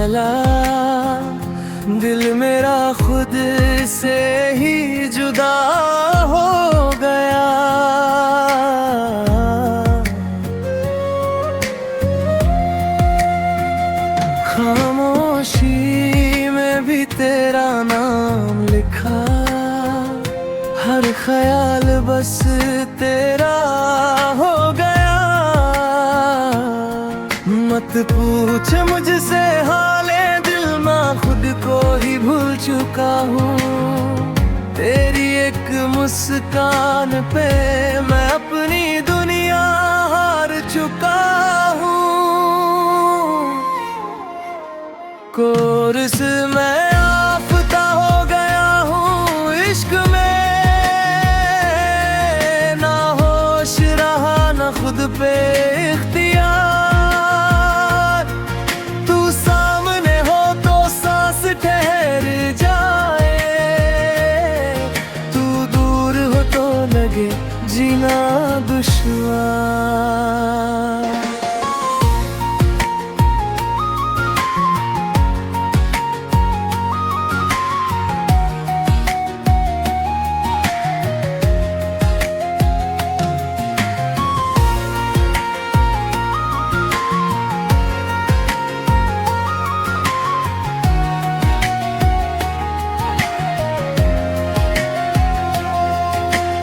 चला, दिल मेरा खुद से ही जुदा हो गया। खामोशी में भी तेरा नाम लिखा, हर ख्याल बस तेरा हो गया। मत पूछ मुझसे हाले दिल, मैं खुद को ही भूल चुका हूँ। तेरी एक मुस्कान पे मैं अपनी दुनिया हार चुका हूँ। कोर्स में आफता हो गया हूँ इश्क में, ना होश रहा ना खुद पे इख्तियार। तू सामने हो तो सांस ठहर जाए, तू दूर हो तो लगे जीना दुश्वार।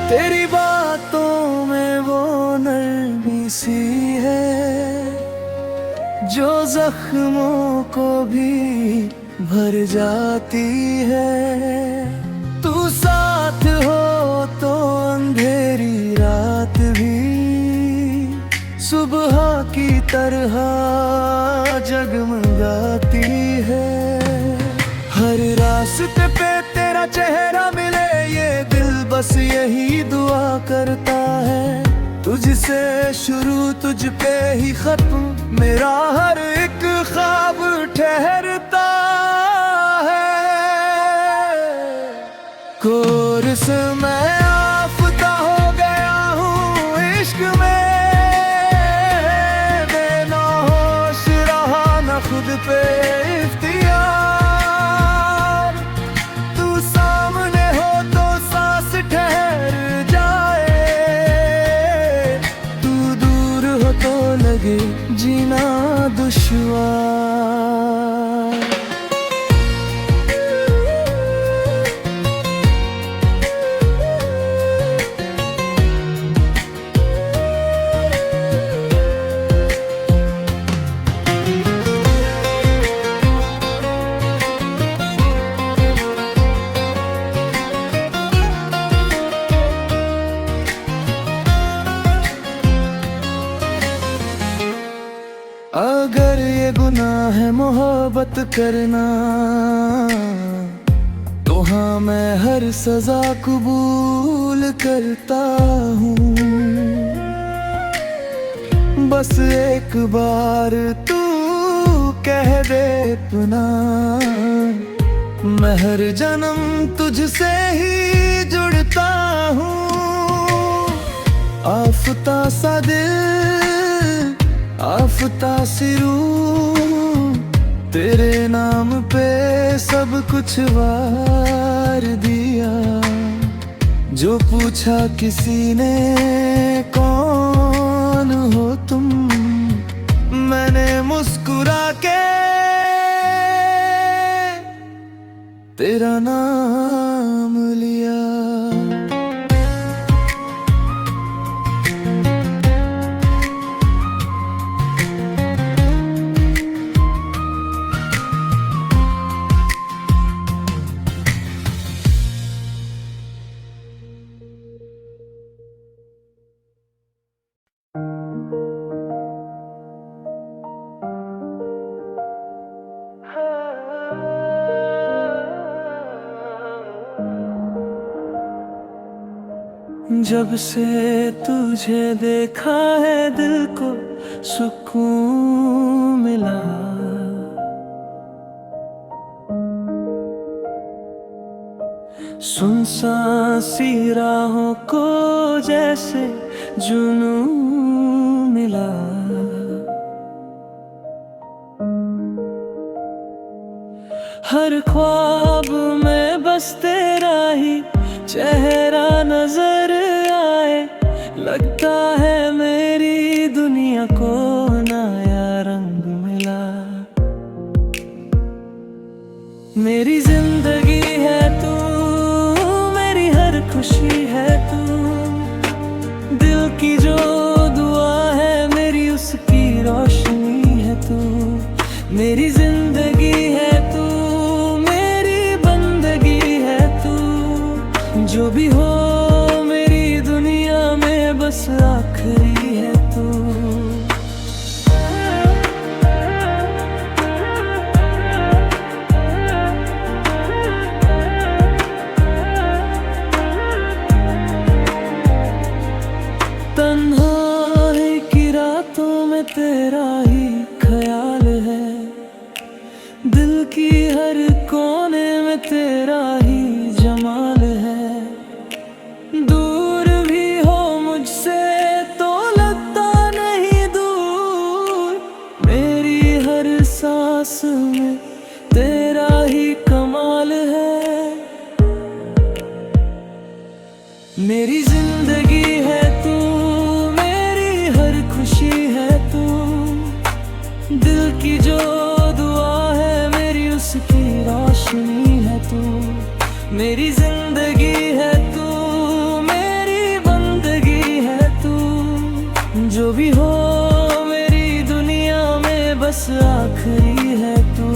तेरी बातों में वो नरमी सी है जो जख्मों को भी भर जाती है। तू साथ हो तो अंधेरी रात भी सुबह की तरह जगमगाती है। हर रास्ते पे तेरा चेहरा मिले ये दिल बस यही दुआ करता है। तुझसे शुरू तुझ पे ही खत्म मेरा हर एक ख्वाब ठहरता है। कोर्स में आफता हो गया हूँ इश्क में, बेना होश रहा ना खुद पे इख्तियार। तू सामने हो तो सांस ठहर जाए, तू दूर हो तो लगे जीना दुश्वार। अगर ये गुनाह है मोहब्बत करना, तो हाँ मैं हर सजा कबूल करता हूँ। बस एक बार तू कह दे अपना, मैं हर जन्म तुझसे ही जुड़ता हूँ। आफता सा दिल आफता सी रूह, तेरे नाम पे सब कुछ वार दिया। जो पूछा किसी ने कौन हो तुम, मैंने मुस्कुरा के तेरा नाम लिया। जब से तुझे देखा है दिल को सुकून मिला। सुनसान सी राहों को जैसे जुनून मिला। हर ख्वाब में बस तेरा ही चेहरा नजर आए। लगता है मेरी दुनिया को नया रंग मिला। मेरी जिंदगी है तू, मेरी हर खुशी है तू। दिल की जो दुआ है मेरी उसकी रोशनी है तू। मेरी जिंदगी है तू, मेरी बंदगी है तू। जो भी हो मेरी दुनिया में बस आखिरी है तू। तन्हाई की रातों में तेरा ही ख्याल है। दिल की हर कोने में तेरा ही जमाल है। दूर भी हो मुझसे तो लगता नहीं दूर। मेरी हर सांस में तेरा ही कमाल है। मेरी जिंदगी है तू, मेरी हर खुशी है तू। दिल की जो दुआ है मेरी उसकी रोशनी है तू। मेरी जिंदगी है तू, मेरी बंदगी है तू। जो भी हो मेरी दुनिया में बस आखिरी है तू।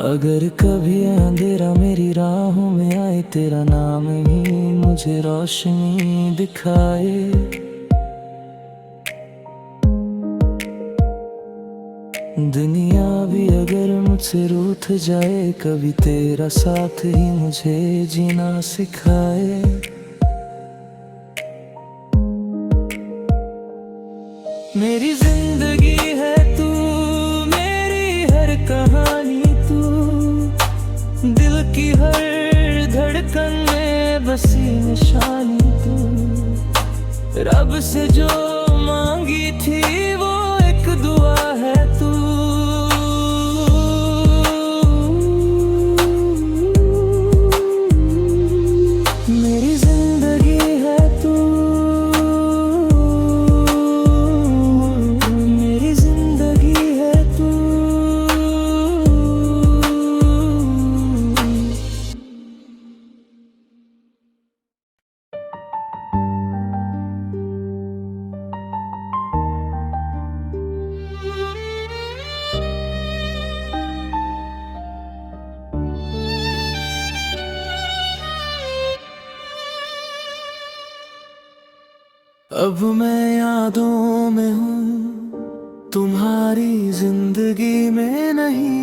अगर कभी अंधेरा मेरी राहों में आए, तेरा नाम ही मुझे रोशनी दिखाए। दुनिया भी अगर मुझसे रूठ जाए, कभी तेरा साथ ही मुझे जीना सिखाए। मेरी जिंदगी है तू, मेरी हर कहानी तू। दिल की हर धड़कन में बसी निशानी तू। रब से जो मांगी थी वो एक दुआ है तू। मेरी जिंदगी है तू, मेरी जिंदगी है तू। अब मैं यादों में हूँ, तुम्हारी जिंदगी में नहीं।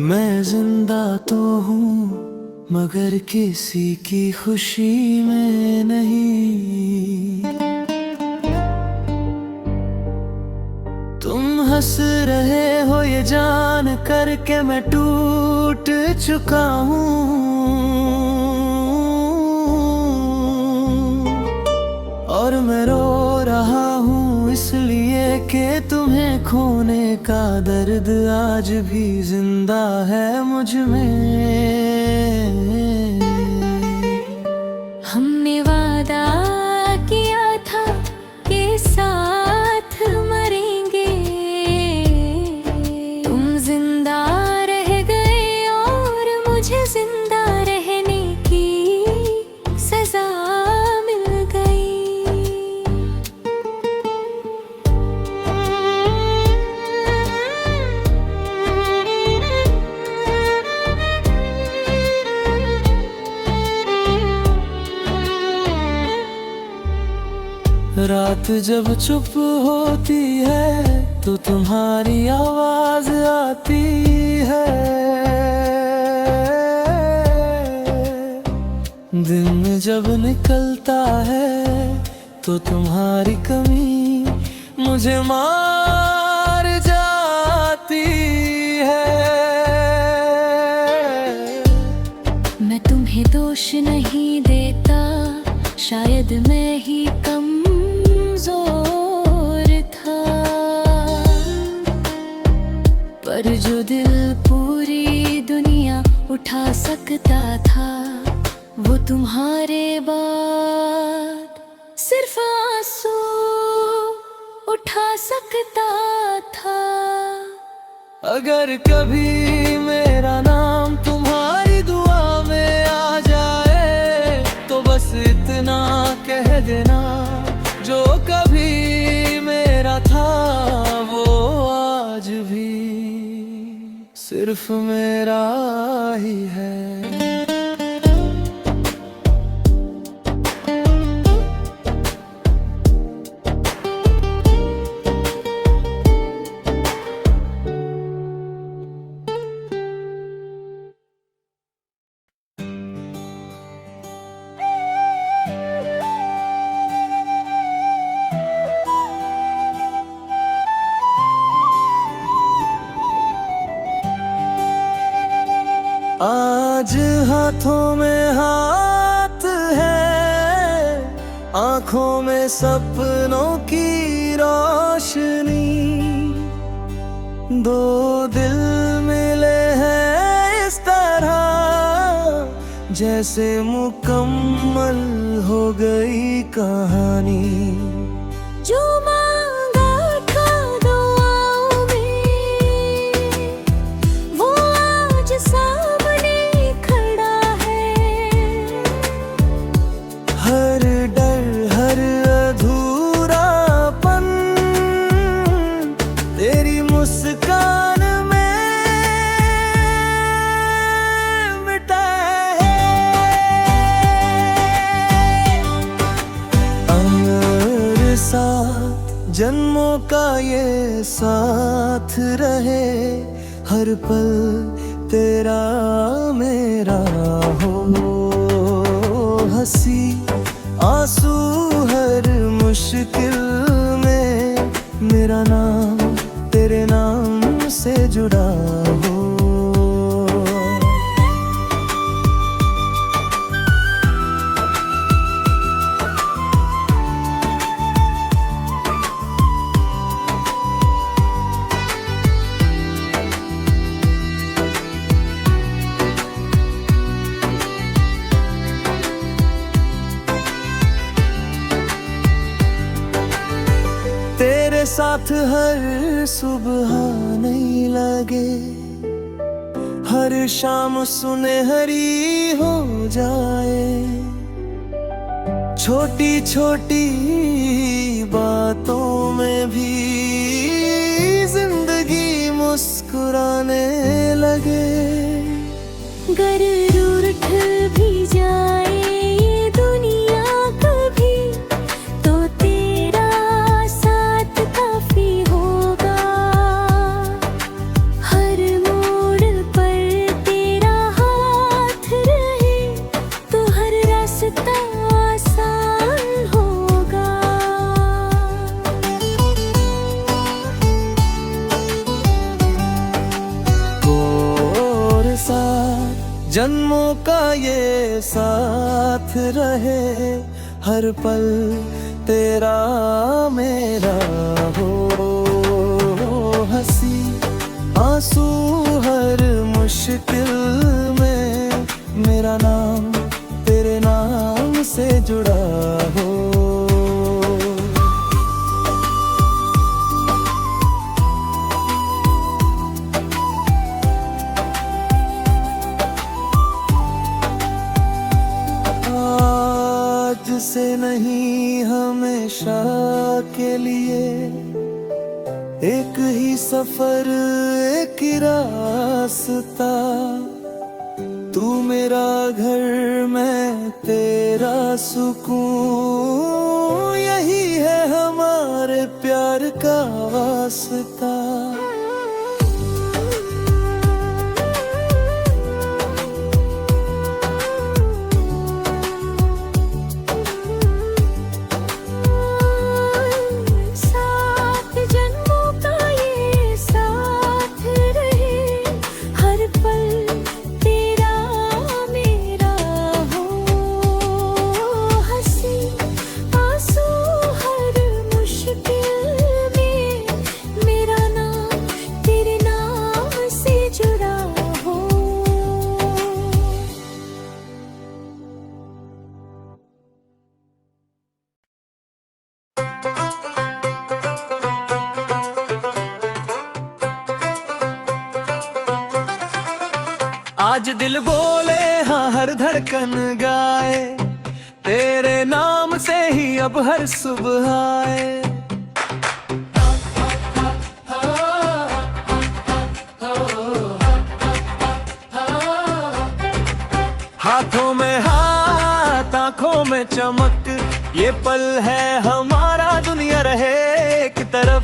मैं जिंदा तो हूँ मगर किसी की खुशी में नहीं। तुम हंस रहे हो ये जान कर के मैं टूट चुका हूँ। और मैं रो रहा हूँ इसलिए कि तुम्हें खोने का दर्द आज भी जिंदा है मुझ में। हमने वादा किया था कि साथ मरेंगे। तुम जिंदा रह गए और मुझे जिंदा रहने की सजा मिल गई। रात जब चुप होती है तो तुम्हारी आवाज आती है। दिन जब निकलता है तो तुम्हारी कमी मुझे मार जाती है। दोष नहीं देता, शायद मैं ही कमजोर था। पर जो दिल पूरी दुनिया उठा सकता था, वो तुम्हारे बाद सिर्फ आंसू उठा सकता था। अगर कभी मेरा नाम तुम्हारी दुआ में आ जाए, तो बस इतना कह देना, जो कभी मेरा था वो आज भी सिर्फ मेरा ही है। आज हाथों में हाथ है, आंखों में सपनों की रोशनी। दो दिल मिले हैं इस तरह, जैसे मुकम्मल हो गई कहानी। जो मांगा था दुआओं में, वो आज सामने खड़ा है। हर डर, हर अधूरापन तेरी मुस्कान में मिटा है। अमर साथ जन्मों का ये साथ रहे, हर पल तेरा मेरा हो। हंसी आंसू हर मुश्किल में, मेरा नाम तेरे नाम से जुड़ा हो। तेरे साथ हर सुबह नहीं लगे, हर शाम सुनहरी हो जाए। छोटी छोटी बातों में भी जिंदगी मुस्कुराने लगे। गर रूठ भी जाए ये दुनिया कभी, तो तेरा साथ काफी होगा। हर मोड़ पर तेरा हाथ रहे, तो हर रास्ता आसान होगा। और साथ जन्मों का ये साथ रहे, हर पल तेरा मेरा हो। हंसी आंसू हर मुश्किल में, मेरा नाम तेरे नाम से जुड़ा हो। आज से नहीं हमेशा के लिए, एक ही सफर एक ही रास्ता। तू मेरा घर, मैं तेरा सुकून, यही है हमारे प्यार का वास्ता। साथ जन्मों का ये साथ रहे, हर पल तेरा मेरा हो। आज दिल बोले हाँ हर धड़कन गाए, तेरे नाम से ही अब हर सुबह आए। हाथों में हाथ आंखों में चमक, ये पल है हमारा, दुनिया रहे एक तरफ।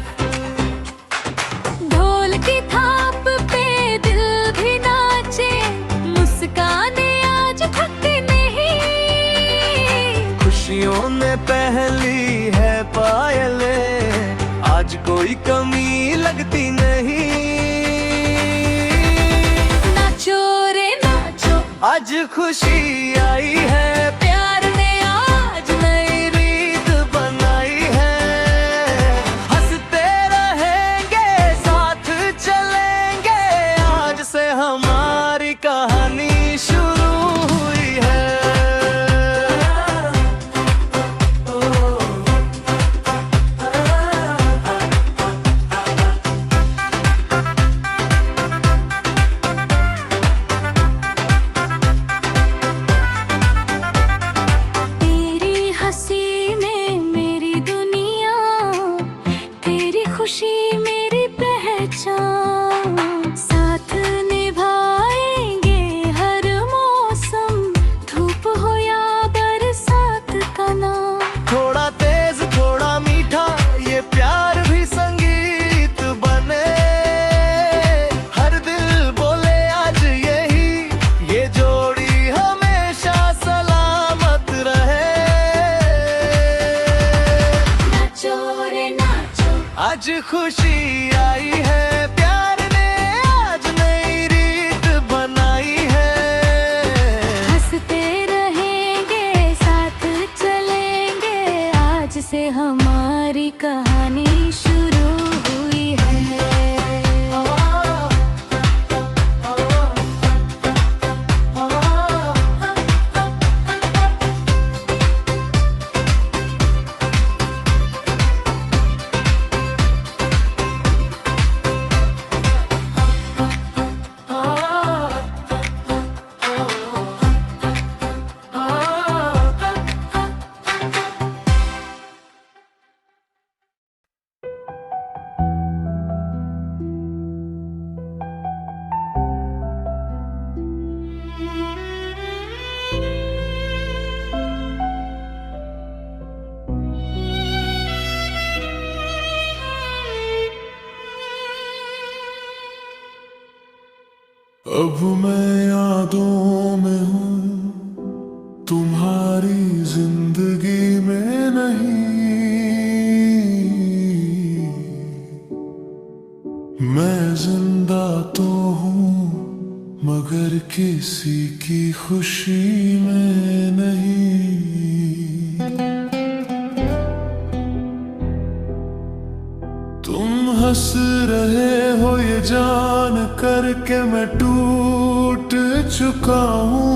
ढोल की थाप पे दिल भी नाचे, मुस्काने आज थकती नहीं। खुशियों ने पहली है पायले, आज कोई कमी लगती नहीं। नाचो रे नाचो, आज खुशी आई है, प्यार ने आज नई रीत बनाई है। हंसते रहेंगे साथ चलेंगे, आज से हमारी कहानी शुरू हुई है। तेरी हंसी में मेरी दुनिया, तेरी खुशी मेरी पहचान। साथ निभाएंगे हर मौसम, धूप हो या बरसात का नाम। थोड़ा तेज थोड़ा मीठा ये प्यार भी संगीत बने, हर दिल बोले आज यही, ये जोड़ी हमेशा सलामत रहे। नाचो रे नाचो, आज खुशी आई है, प्यार ने आज नई रीत बनाई है। हंसते रहेंगे साथ चलेंगे, आज से हमारी कहानी शुरू हुई है। अब मैं यादों में हूँ, तुम्हारी जिंदगी में नहीं। मैं जिंदा तो हूँ मगर किसी की खुशी में नहीं। तुम हंस रहे हो ये जान कर के मैं टूट चुका हूँ।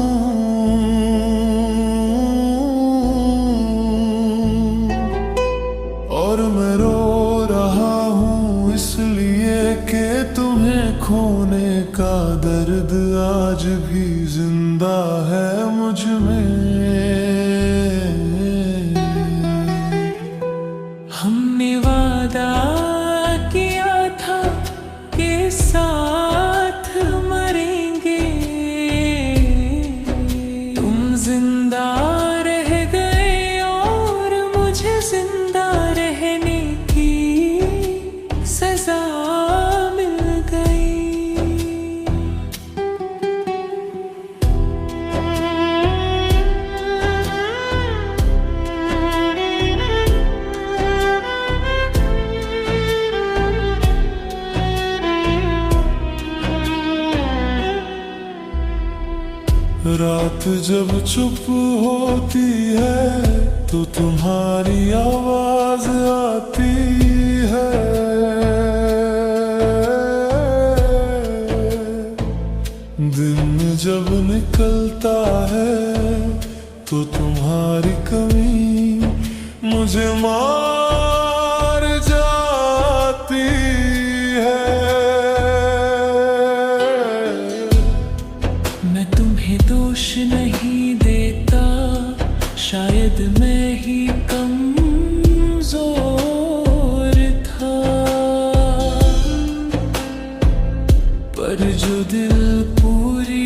और मैं रो रहा हूँ इसलिए कि तुम्हें खोने का दर्द आज भी जिंदा है मुझ में। हमने वादा किया था कि साथ मरेंगे, तुम जिंदा रह गए और मुझे जिंदा रहने की सजा मिल गई। रात जब चुप होती है तो तुम्हारी आवाज आती है। दिन जब निकलता है तो तुम्हारी कमी मुझे मार जाती है। मैं तुम्हें दोष नहीं देता, शायद मैं ही कमजोर था, पर जो दिल पूरी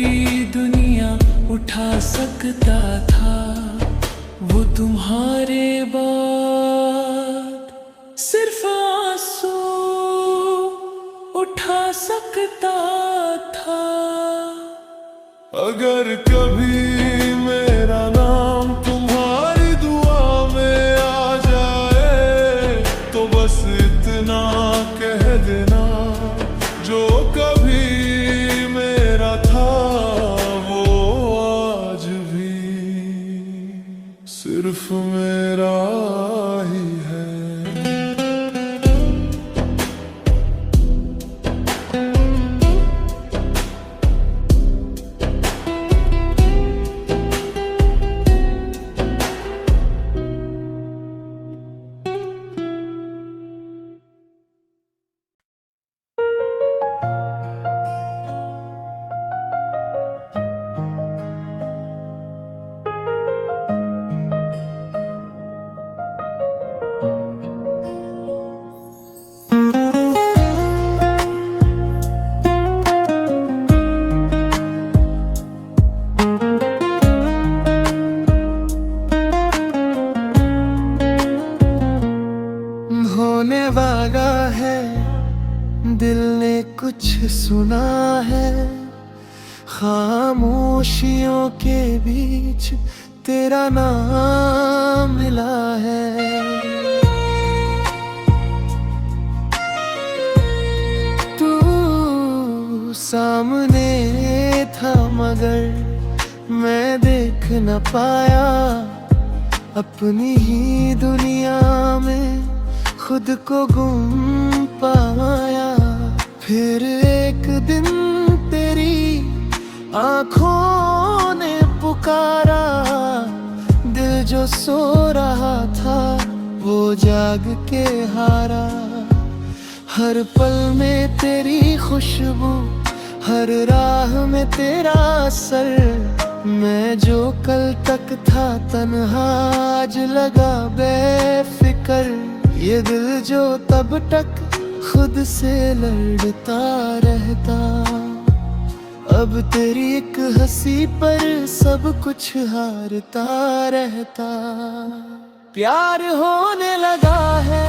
दुनिया उठा सकता था, वो तुम्हारे बाद सिर्फ आंसू उठा सकता था। अगर कभी मेरा नाम तुम्हारी दुआ में आ जाए, तो बस इतना कह देना, जो कभी मेरा था वो आज भी सिर्फ मेरा ही है। होने वाला है, दिल ने कुछ सुना है, खामोशियों के बीच तेरा नाम मिला है। तू सामने था मगर मैं देख न पाया, अपनी ही दुनिया में खुद को गुम पाया। फिर एक दिन तेरी आंखों ने पुकारा, दिल जो सो रहा था वो जाग के हारा। हर पल में तेरी खुशबू, हर राह में तेरा असर, मैं जो कल तक था तन्हा आज लगा बेफिक्र। ये दिल जो तब तक खुद से लड़ता रहता, अब तेरी एक हंसी पर सब कुछ हारता रहता। प्यार होने लगा है,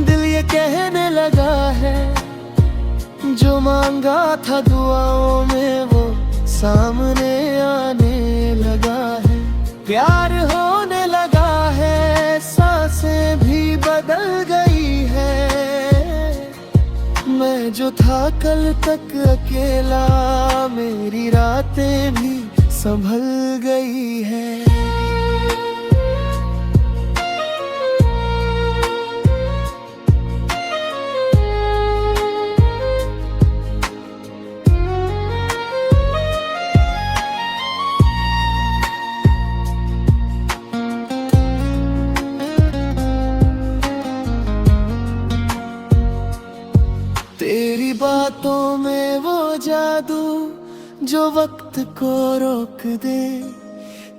दिल ये कहने लगा है, जो मांगा था दुआओं में वो सामने आने लगा है। प्यार होने लगा है, सांसें भी बदल गई है, मैं जो था कल तक अकेला, मेरी रातें भी संभल गई है। तेरी बातों में वो जादू जो वक्त को रोक दे,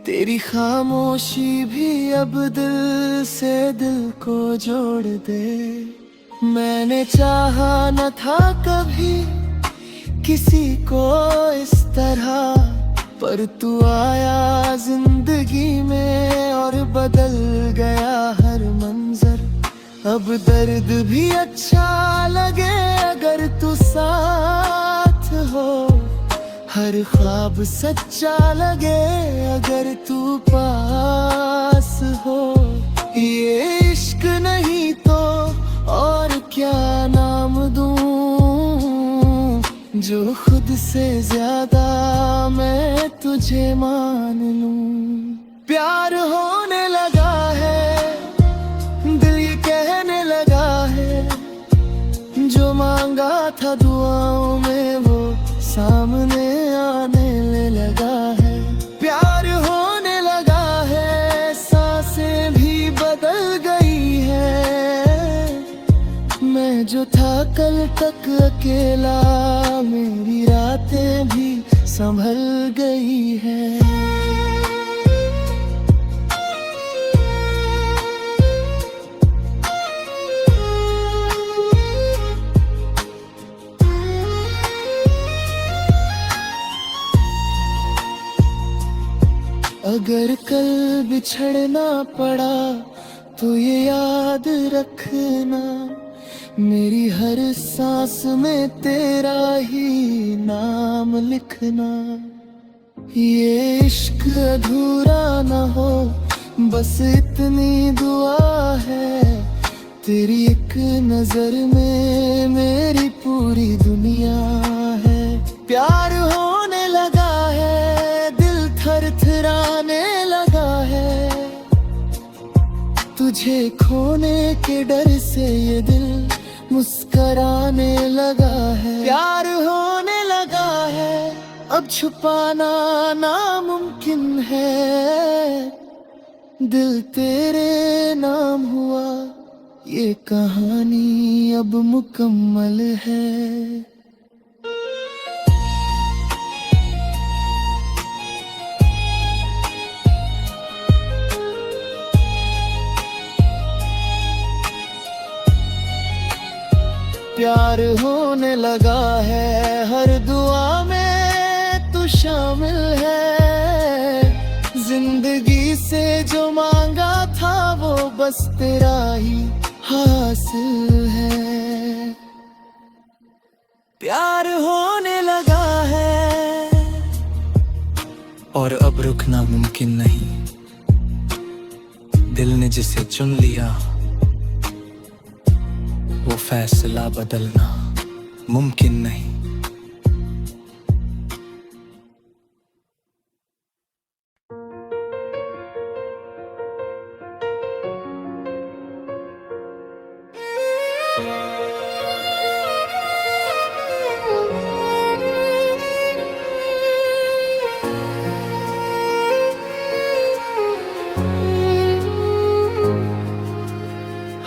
तेरी खामोशी भी अब दिल से दिल को जोड़ दे। मैंने चाहा न था कभी किसी को इस तरह, पर तू आया जिंदगी में और बदल गया हर मंजर। अब दर्द भी अच्छा लगे अगर तू साथ हो, हर ख्वाब सच्चा लगे अगर तू पास हो। ये इश्क नहीं तो और क्या नाम दूं, जो खुद से ज्यादा मैं तुझे मान लूं। प्यार होने लगा है, दिल ये कहने लगा है, जो मांगा था दुआओं में वो सामने आने लगा है। प्यार होने लगा है, सांसें भी बदल गई है, मैं जो था कल तक अकेला, मेरी रातें भी संभल गई है। अगर कल बिछड़ना पड़ा तो ये याद रखना, मेरी हर सांस में तेरा ही नाम लिखना। ये इश्क अधूरा ना हो, बस इतनी दुआ है, तेरी एक नजर में मेरी पूरी दुनिया है। प्यार होने लगा है, दिल थरथराने लगा है, तुझे खोने के डर से ये दिल मुस्कराने लगा है। प्यार होने लगा है, अब छुपाना नामुमकिन है, दिल तेरे नाम हुआ, ये कहानी अब मुकम्मल है। प्यार होने लगा है, हर दुआ में तू शामिल है, जिंदगी से जो मांगा था वो बस तेरा ही हासिल है। प्यार होने लगा है और अब रुकना मुमकिन नहीं, दिल ने जिसे चुन लिया वो फैसला बदलना मुमकिन नहीं।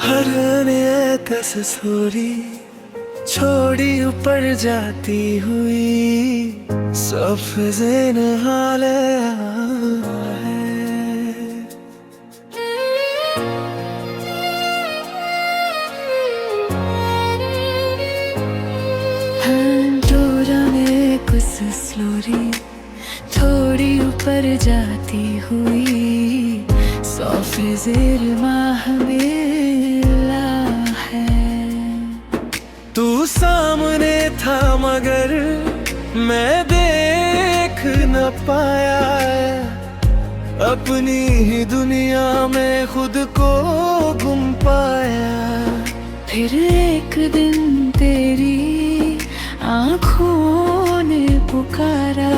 हर तस्वीर छोड़ी ऊपर जाती हुई, सफज़ेन हाल है। कुछ स्लोरी थोड़ी ऊपर जाती हुई, सफेज़ेर महमिला है। तू सामने था मगर मैं देख न पाया, अपनी ही दुनिया में खुद को गुम पाया। फिर एक दिन तेरी आँखों ने पुकारा,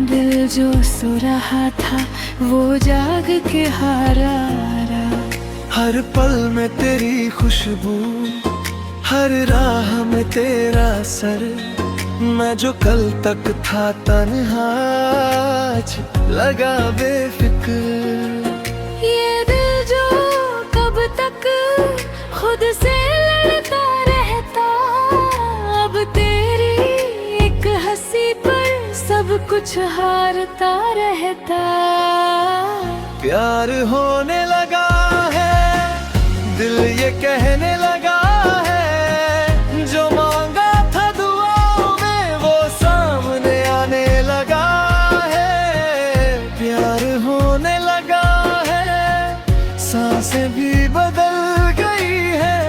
दिल जो सो रहा था वो जाग के हारा। हर पल में तेरी खुशबू, हर राह में तेरा सर, मैं जो कल तक था तन्हा आज लगा बेफिक्र। ये दिल जो कब तक खुद से लड़ता रहता, अब तेरी एक हंसी पर सब कुछ हारता रहता। प्यार होने लगा है, दिल ये कहने लगा है, जो मांगा था दुआओं में वो सामने आने लगा है। प्यार होने लगा है, सांसें भी बदल गई है,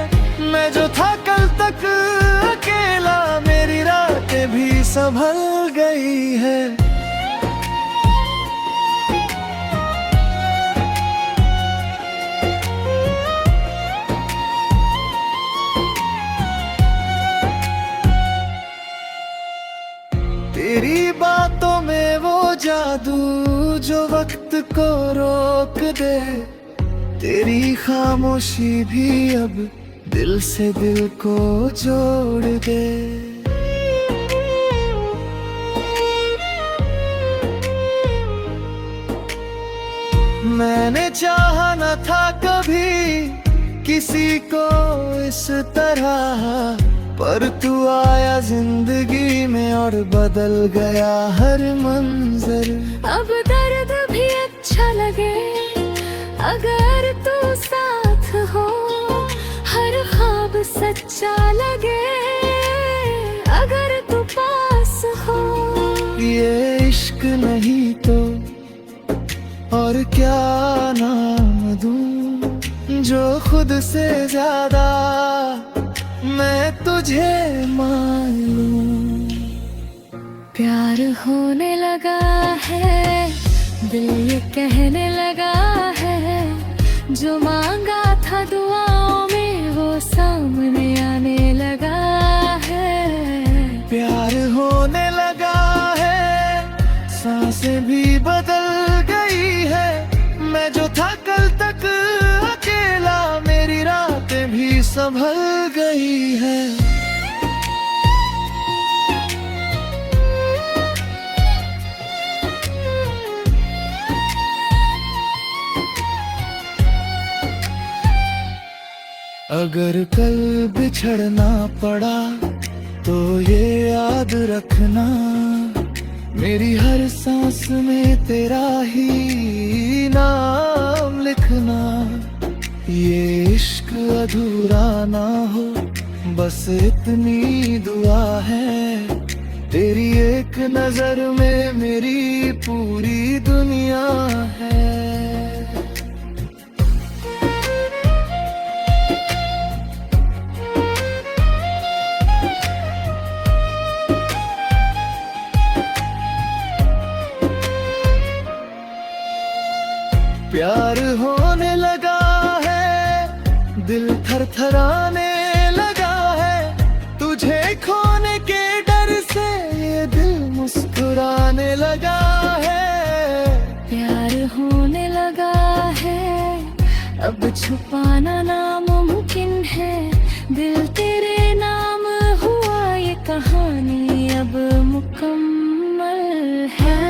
मैं जो था कल तक अकेला, मेरी रातें भी संभल गई है। तेरी बातों में वो जादू जो वक्त को रोक दे, तेरी खामोशी भी अब दिल से दिल को जोड़ दे। मैंने चाहा न था कभी किसी को इस तरह, पर तू आया जिंदगी में और बदल गया हर मंजर। अब दर्द भी अच्छा लगे अगर तू साथ हो, हर ख्वाब सच्चा लगे अगर तू पास हो। ये इश्क नहीं तो और क्या नाम दूं, जो खुद से ज्यादा मैं तुझे मान लूं। प्यार होने लगा है, दिल ये कहने लगा है, जो मांगा था दुआओं में वो सामने आने लगा है। प्यार होने लगा है, सांसें भी बदल गई है। मैं जो था कल तक अकेला, मेरी रातें भी संभल गई है। अगर कल बिछड़ना पड़ा तो ये याद रखना, मेरी हर सांस में तेरा ही नाम लिखना। ये इश्क अधूरा ना हो, बस इतनी दुआ है, तेरी एक नजर में मेरी पूरी दुनिया है। प्यार होने लगा है, दिल थरथराने लगा है, तुझे खोने के डर से ये दिल मुस्कुराने लगा है। प्यार होने लगा है, अब छुपाना नामुमकिन है, दिल तेरे नाम हुआ, ये कहानी अब मुकम्मल है।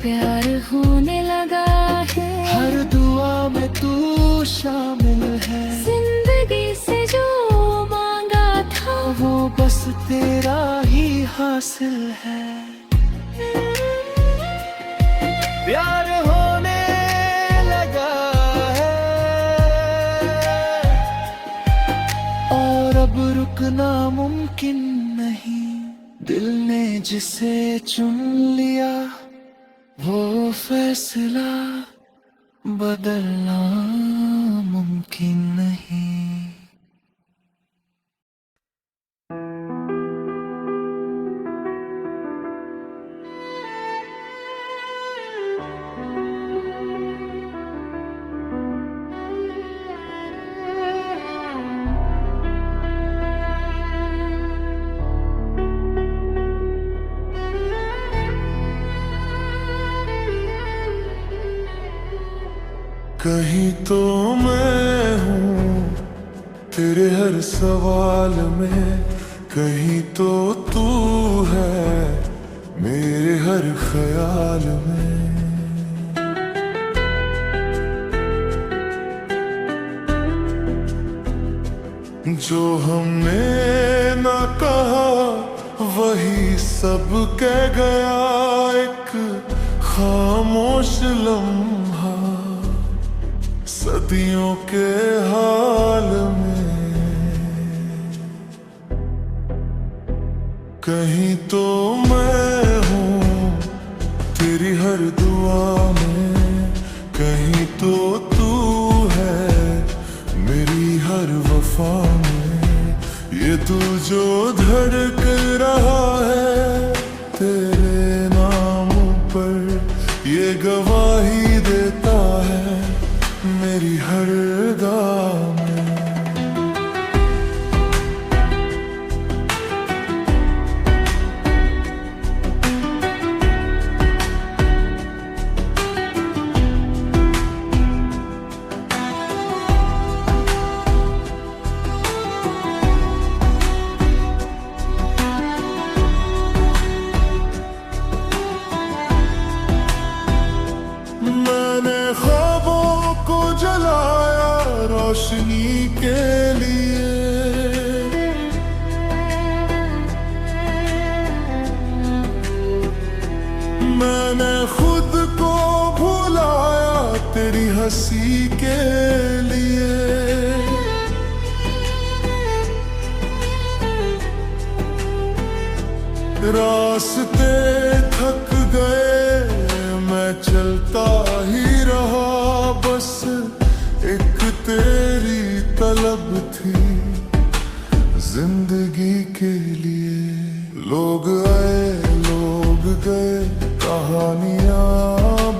प्यार होने लगा है, हर दुआ में तू शामिल है, जिंदगी से जो मांगा था वो बस तेरा ही हासिल है। प्यार होने लगा है और अब रुकना मुमकिन नहीं, दिल ने जिसे चुन लिया वो फैसला बदलना मुमकिन नहीं। कहीं तो मैं हूँ तेरे हर सवाल में, कहीं तो तू है मेरे हर ख्याल में। जो हमने ना कहा वही सब कह गया, एक खामोश लम्हा सदियों के हाल में। कहीं तो मैं हूँ तेरी हर दुआ में, कहीं तो तू है मेरी हर वफा में। ये तू जो धड़क रहा है तेरे नाम पर, ये गवाही देता है मेरी हर गाह में। रोशनी के लिए। मैंने खुद को भुलाया तेरी हंसी के लिए। रास्ते थक गए मैं चलता ही रहा, बस एक तेरी तलब थी जिंदगी के लिए। लोग आए लोग गए, कहानियां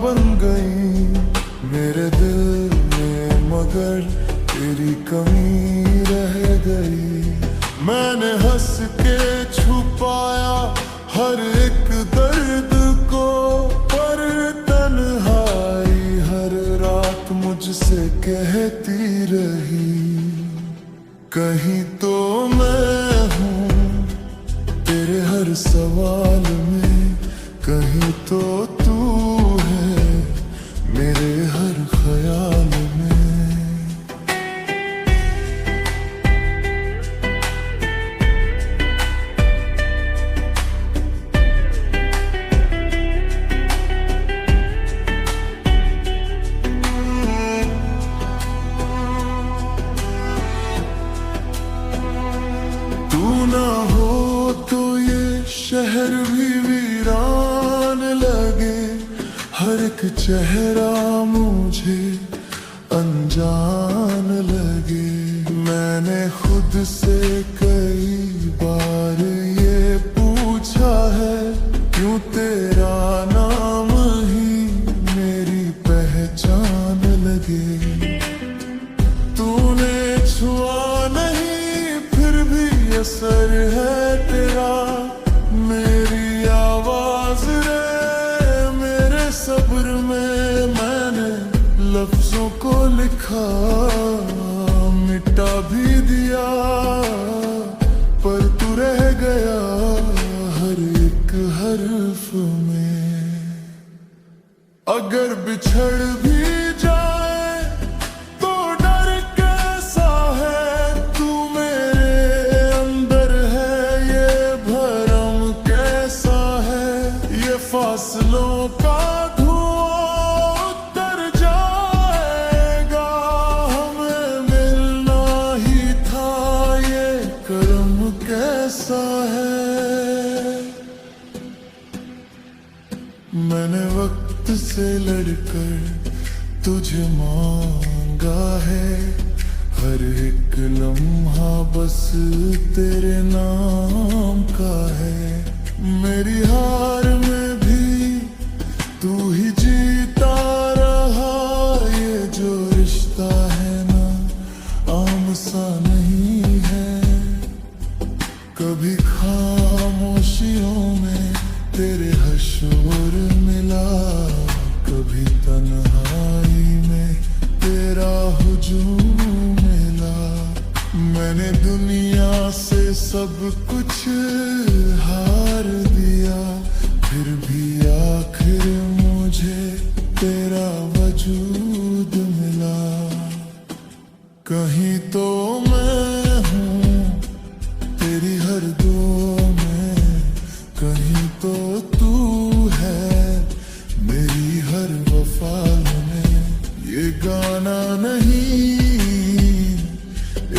बन गई मेरे दिल में, मगर तेरी कमी रह गई। मैंने हंस के छुपाया हर एक दर्द को, पर तन्हाई हर रात मुझसे कहती रही, कहीं तो मैं हूँ तेरे हर सवाल में, कहीं तो तू है मेरे हर ख्याल में। तू ना हो तो ये शहर भी वीरान लगे, हर एक चेहरा मुझे अनजान लगे। मैंने खुद से कई बार ये पूछा है, क्यों तेरा नाम ही मेरी पहचान लगे। तूने छुआ नहीं फिर भी असर है तेरा, मेरी आवाज रे मेरे सब्र में। मैंने लफ्जों को लिखा मिटा भी दिया, पर तू रह गया हर एक हर्फ में। अगर बिछड़ भी जाए तो डर कैसा है, तू मेरे अंदर है ये भरम कैसा है। ये फासलों का धुआं उतर जाएगा, हमें मिलना ही था ये करम कैसा है। मैंने वक्त से लड़कर तुझे मांगा है, हर एक लम्हा बस तेरे नाम का है। मेरी हार में भी तू ही जीता रहा, ये जो रिश्ता है ना आम सा नहीं है। कभी खामोशियों में तेरे हशोर मिला, कभी तन्हाई में तेरा हुजूम मिला। मैंने दुनिया से सब कुछ हार दिया, फिर भी आखिर मुझे तेरा वजूद मिला। कहीं तो मैं हूँ तेरी हर दुआ में, कहीं तो तू है मेरी हर वफा में। ये गाना नहीं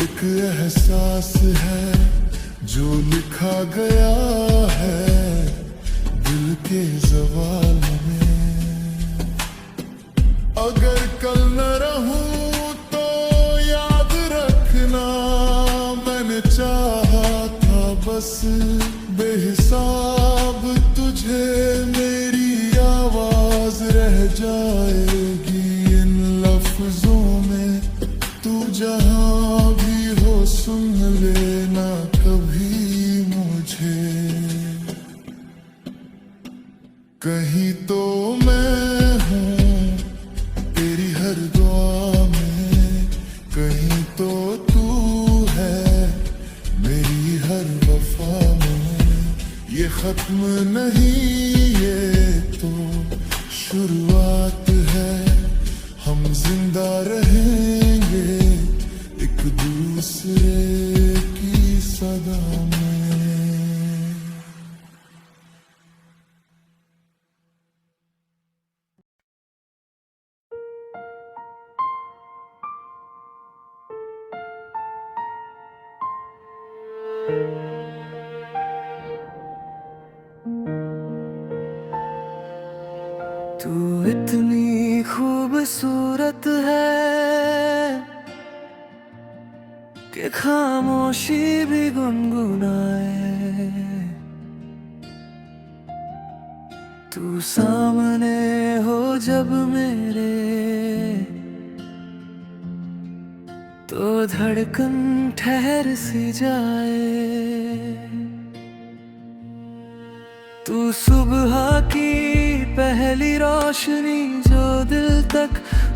एक एहसास है जो लिखा गया है दिल के ज़वाल में। अगर कल न रहूं तो याद रखना, मैंने चाहा था बस बेहिसाब तुझे। मेरी आवाज रह जाएगी इन लफ्जों में, तू जहां भी हो सुन लेना कभी मुझे। कहीं तो मैं हूँ तेरी हर दुआ में, कहीं तो तू है मेरी हर वफा में। ये खत्म नहीं ये तो शुरुआत है, हम जिंदा रहेंगे बस एक ही सदा में। तू इतनी खूबसूरत है कि खामोशी भी गुनगुनाए। तू सामने हो जब मेरे तो धड़कन ठहर सी जाए। तू सुबह की पहली रोशनी जो दिल तक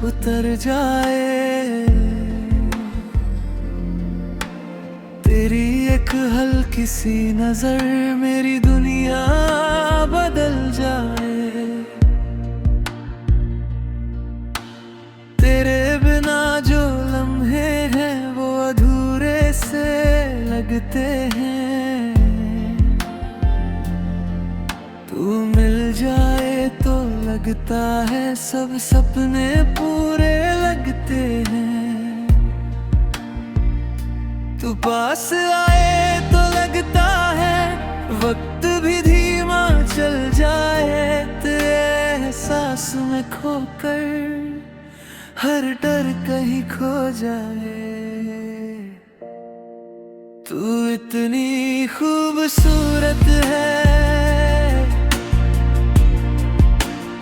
उतर जाए। तेरी एक हल्की सी नजर मेरी दुनिया बदल जाए। तेरे बिना जो लम्हे हैं वो अधूरे से लगते हैं। तू मिल जाए तो लगता है सब सपने पूरे लगते हैं। तू पास आए तो लगता है वक्त भी धीमा चल जाए। तेरे एहसास में खोकर हर डर कहीं खो जाए। तू इतनी खूबसूरत है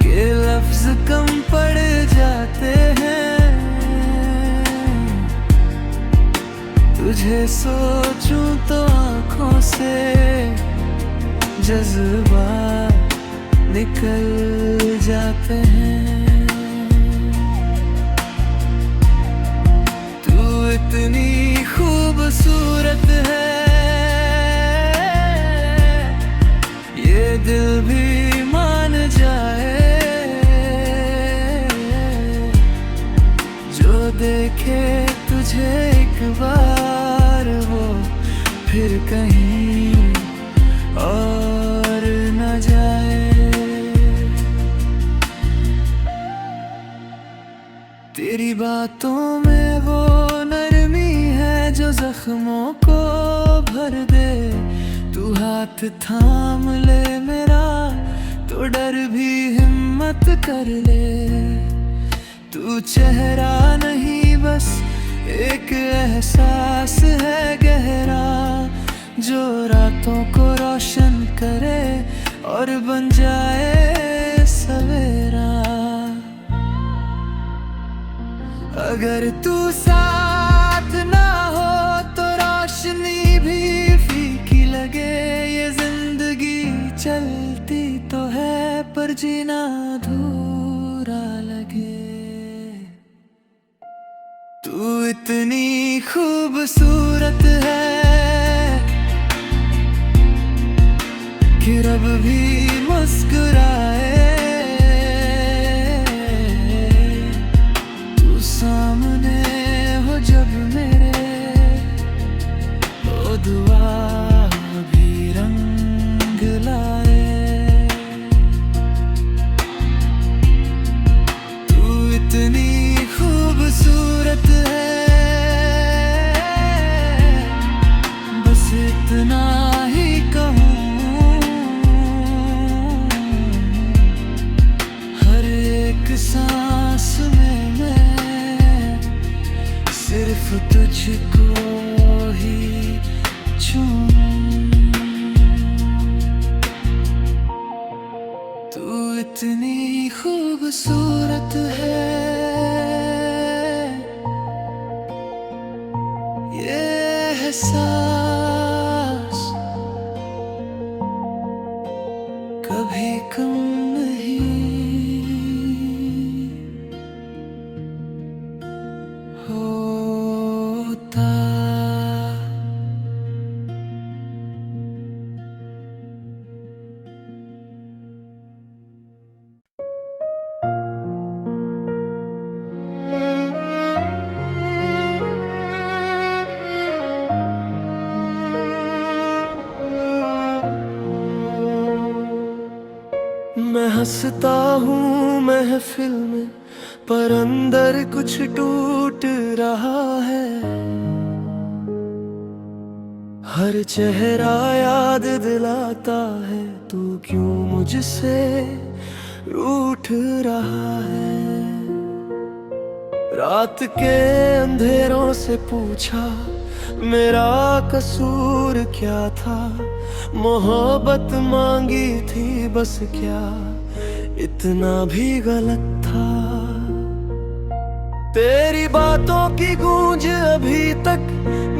कि लफ्ज कम पड़ जाते हैं। तुझे सोचूं तो आँखों से जज्बात निकल जाते हैं। तू इतनी खूबसूरत है ये दिल भी मान जाए। जो देखे तुझे एक बार वो फिर कहीं और न जाए। तेरी बातों में वो नरमी है जो जख्मों को भर दे। तू हाथ थाम ले मेरा तो डर भी हिम्मत कर ले। तू चेहरा नहीं बस एक एहसास है गहरा जो रातों को रोशन करे और बन जाए सवेरा। अगर तू साथ ना हो तो रोशनी भी फीकी लगे। ये जिंदगी चलती तो है पर जीना अधूरा लगे। तू इतनी खूबसूरत है कि रब भी मुस्कुराए। तू सामने हो जब मेरे ओ दुआ भी रंग लाए। तू इतनी खूबसूरत है बस इतना ही कहूँ। हर एक सांस में मैं सिर्फ तुझको ही छूऊं। तू इतनी खूबसूरत है ये एहसास कभी कम नहीं होता। हंसता हूँ महफिल में, पर अंदर कुछ टूट रहा है। हर चेहरा याद दिलाता है, तू क्यों मुझसे रूठ रहा है। रात के अंधेरों से पूछा, मेरा कसूर क्या था। मोहब्बत मांगी थी बस, क्या इतना भी गलत था। तेरी बातों की गूंज अभी तक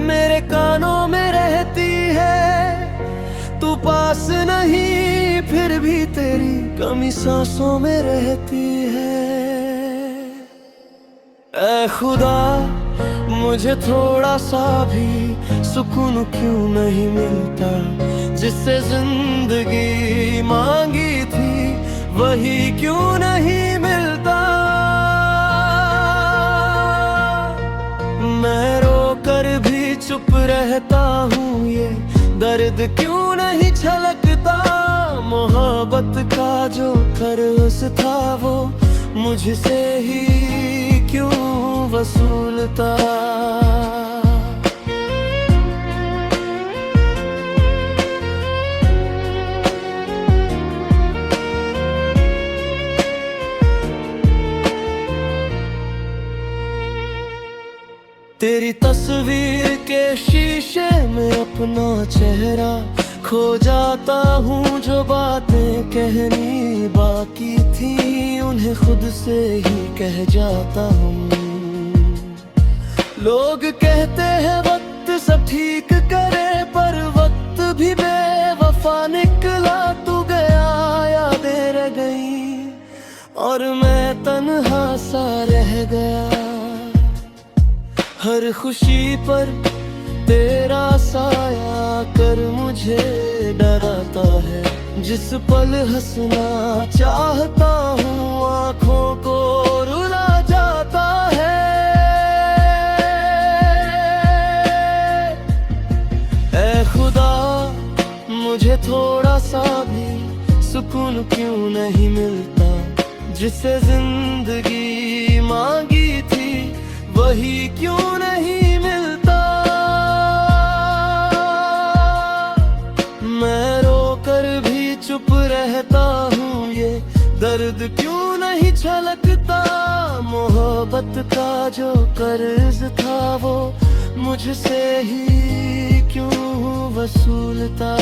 मेरे कानों में रहती है। तू पास नहीं फिर भी तेरी कमी सांसों में रहती है। ऐ खुदा, मुझे थोड़ा सा भी सुकून क्यों नहीं मिलता। जिससे जिंदगी मांगी थी वही क्यों नहीं मिलता। मैं रोकर भी चुप रहता हूँ, ये दर्द क्यों नहीं छलकता। मोहब्बत का जो कर्ज था वो मुझसे ही क्यों वसूलता। तेरी तस्वीर के शीशे में अपना चेहरा खो जाता हूँ। जो बातें कहनी बाकी थी उन्हें खुद से ही कह जाता हूँ। लोग कहते हैं वक्त सब ठीक करे, पर वक्त भी बेवफा निकला। तू गया यादें रह गई और मैं तन्हा सा रह गया। हर खुशी पर तेरा साया कर मुझे डराता है। जिस पल हंसना चाहता हूँ आँखों को रुला जाता है। ऐ खुदा, मुझे थोड़ा सा भी सुकून क्यों नहीं मिलता। जिससे जिंदगी मांगी थी वही क्यों नहीं मिलता। मैं रोकर भी चुप रहता हूँ, ये दर्द क्यों नहीं छलकता। मोहब्बत का जो कर्ज था वो मुझसे ही क्यों वसूलता।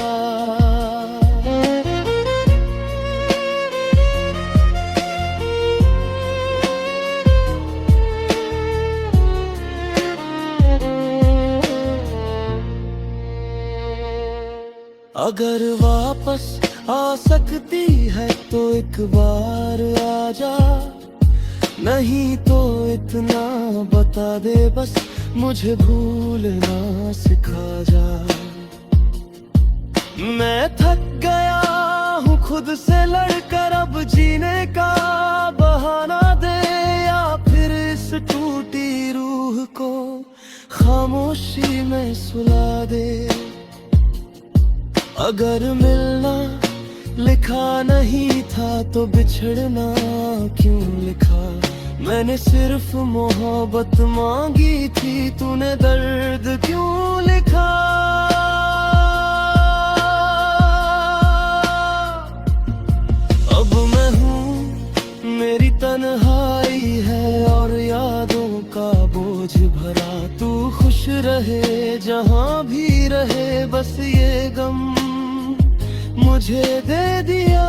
अगर वापस आ सकती है तो एक बार आ जा। नहीं तो इतना बता दे बस, मुझे भूलना सिखा जा। मैं थक गया हूँ खुद से लड़कर, अब जीने का बहाना दे। या फिर इस टूटी रूह को खामोशी में सुला दे। अगर मिलना लिखा नहीं था तो बिछड़ना क्यों लिखा। मैंने सिर्फ मोहब्बत मांगी थी, तूने दर्द क्यों लिखा। अब मैं हूँ, मेरी तन्हाई है और यादों का बोझ भरा। तू खुश रहे जहाँ भी रहे, बस ये गम मुझे दे दिया।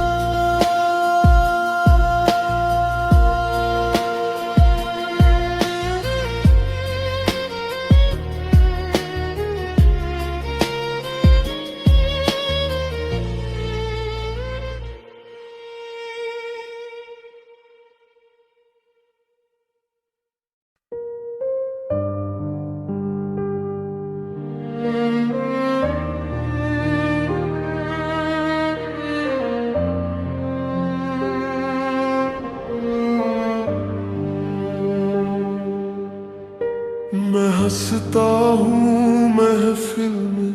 मैं हंसता हूँ महफिल में,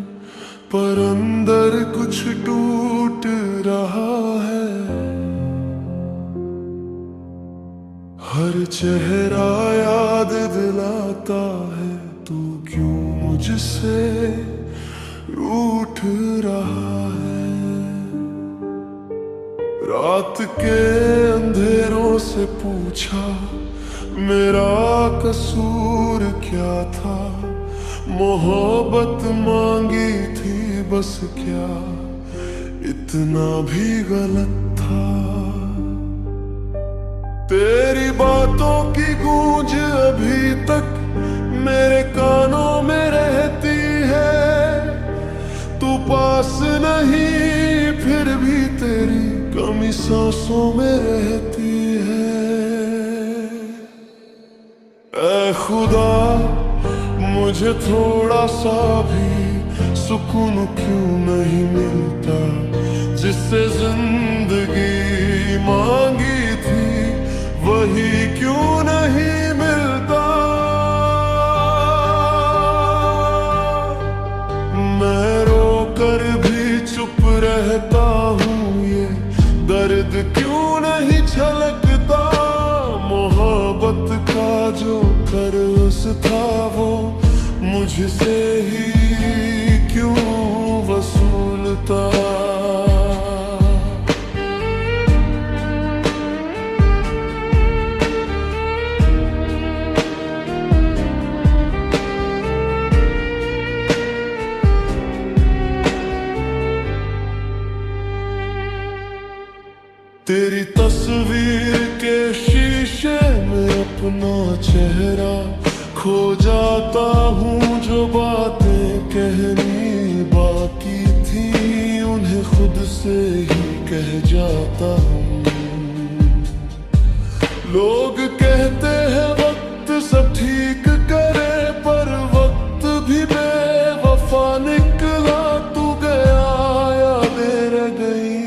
पर अंदर कुछ टूट रहा है। हर चेहरा याद दिलाता है, तू क्यों मुझसे रूठ रहा है। रात के अंधेरों से पूछा मेरा कसूर क्या था, मोहब्बत मांगी थी बस क्या इतना भी गलत था। तेरी बातों की गूंज अभी तक मेरे कानों में रहती है, तू पास नहीं फिर भी तेरी कमी सांसों में रहती है। ऐ खुदा मुझे थोड़ा सा भी सुकून क्यों नहीं मिलता, जिससे जिंदगी मांगी थी वही क्यों नहीं मिलता। मैं रोकर भी चुप रहता हूँ, ये दर्द क्यों नहीं छलकता। मोहब्बत का जो कर्ज था वो मुझसे ही क्यों वसूलता। तेरी तस्वीर के शीशे में अपना चेहरा खो जाता हूँ, जो बातें कहनी बाकी थी उन्हें खुद से ही कह जाता हूँ। लोग कहते हैं वक्त सब ठीक करे, पर वक्त भी बेवफा निकला। तू गया यादें रह गई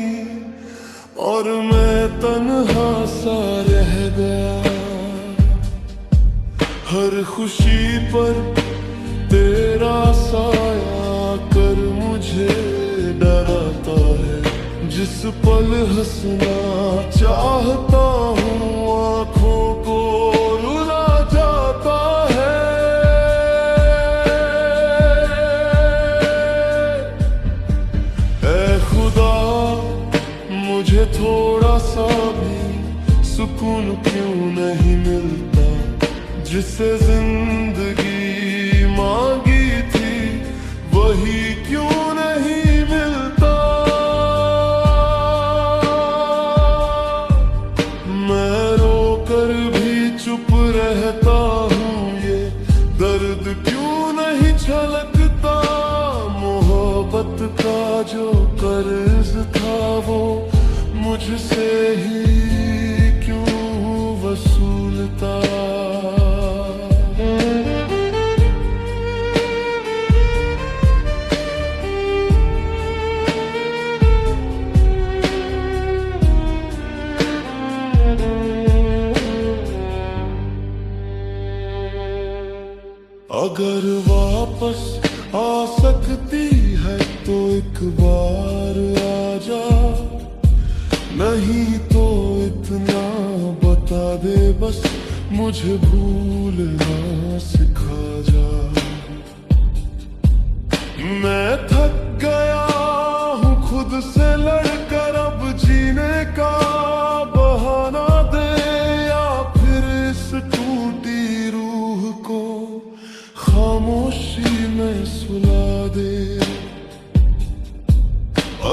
और मैं तन्हा सा रह गया। हर खुशी पर तेरा साया कर मुझे डराता है, जिस पल हंसना चाहता हूँ आँखों को रुला जाता है। ऐ खुदा मुझे थोड़ा सा भी सुकून क्यों नहीं मिलता, जिससे जिंदगी मांगी थी वही क्यों नहीं मिलता। मैं रोकर भी चुप रहता हूँ, ये दर्द क्यों नहीं छलकता। मोहब्बत का जो कर्ज था वो मुझसे ही क्यों वसूलता। अगर वापस आ सकती है तो एक बार आ जा, नहीं तो इतना बता दे बस मुझे भूलना सिखा जा। मैं थक गया हूँ खुद से लड़कर, अब जीने का बहाना दे या फिर इस टूटी रूह को खामोशी में सुला दे।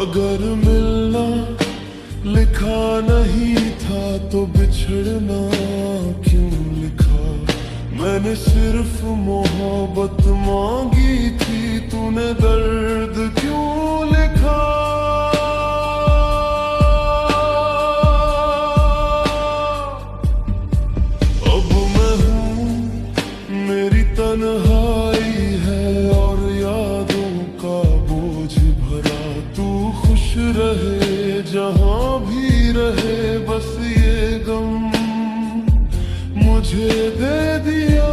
अगर मिलना लिखा नहीं था तो बिछड़ना क्यों लिखा। मैंने सिर्फ मोहब्बत मांगी थी, तूने दर्द क्यों लिखा। अब मैं हूँ मेरी तन्हाई है और यादों का बोझ भरा। तू खुश रहे जहाँ भी रहे, बस ये गम मुझे दे दिया।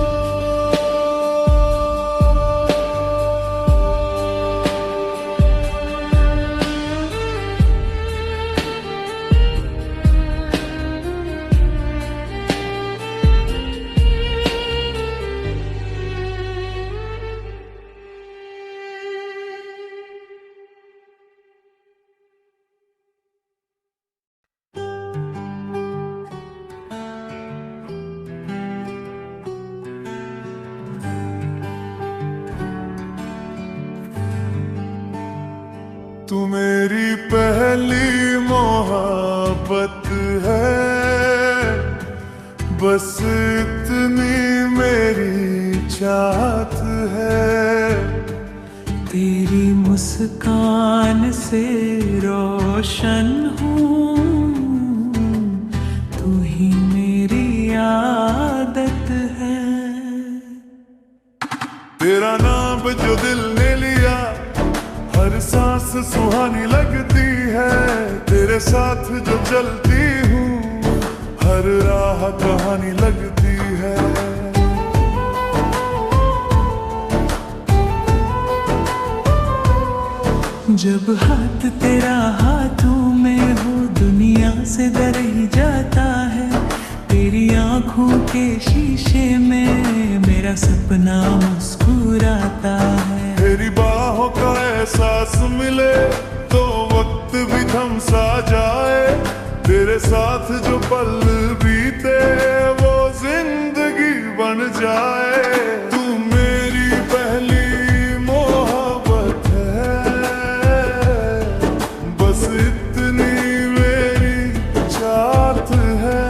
तू मेरी पहली मोहब्बत है, बस इतनी मेरी चाहत है। तेरी मुस्कान से रोशन हूँ, तू ही मेरी आदत है। तेरा नाम जो दिल ने लिया, हर सांस सुहानी लगती है। तेरे साथ जो चलती हूँ, हर राह कहानी लगती है। जब हाथ तेरा हाथों में हो, दुनिया से डर ही जाता है। तेरी आंखों के शीशे में मेरा सपना मुस्कुराता है। तेरी बाहों का एहसास मिले तो वक्त भी थम सा जाए। तेरे साथ जो पल बीते वो जिंदगी बन जाए। तू मेरी पहली मोहब्बत है, बस इतनी मेरी चाहत है।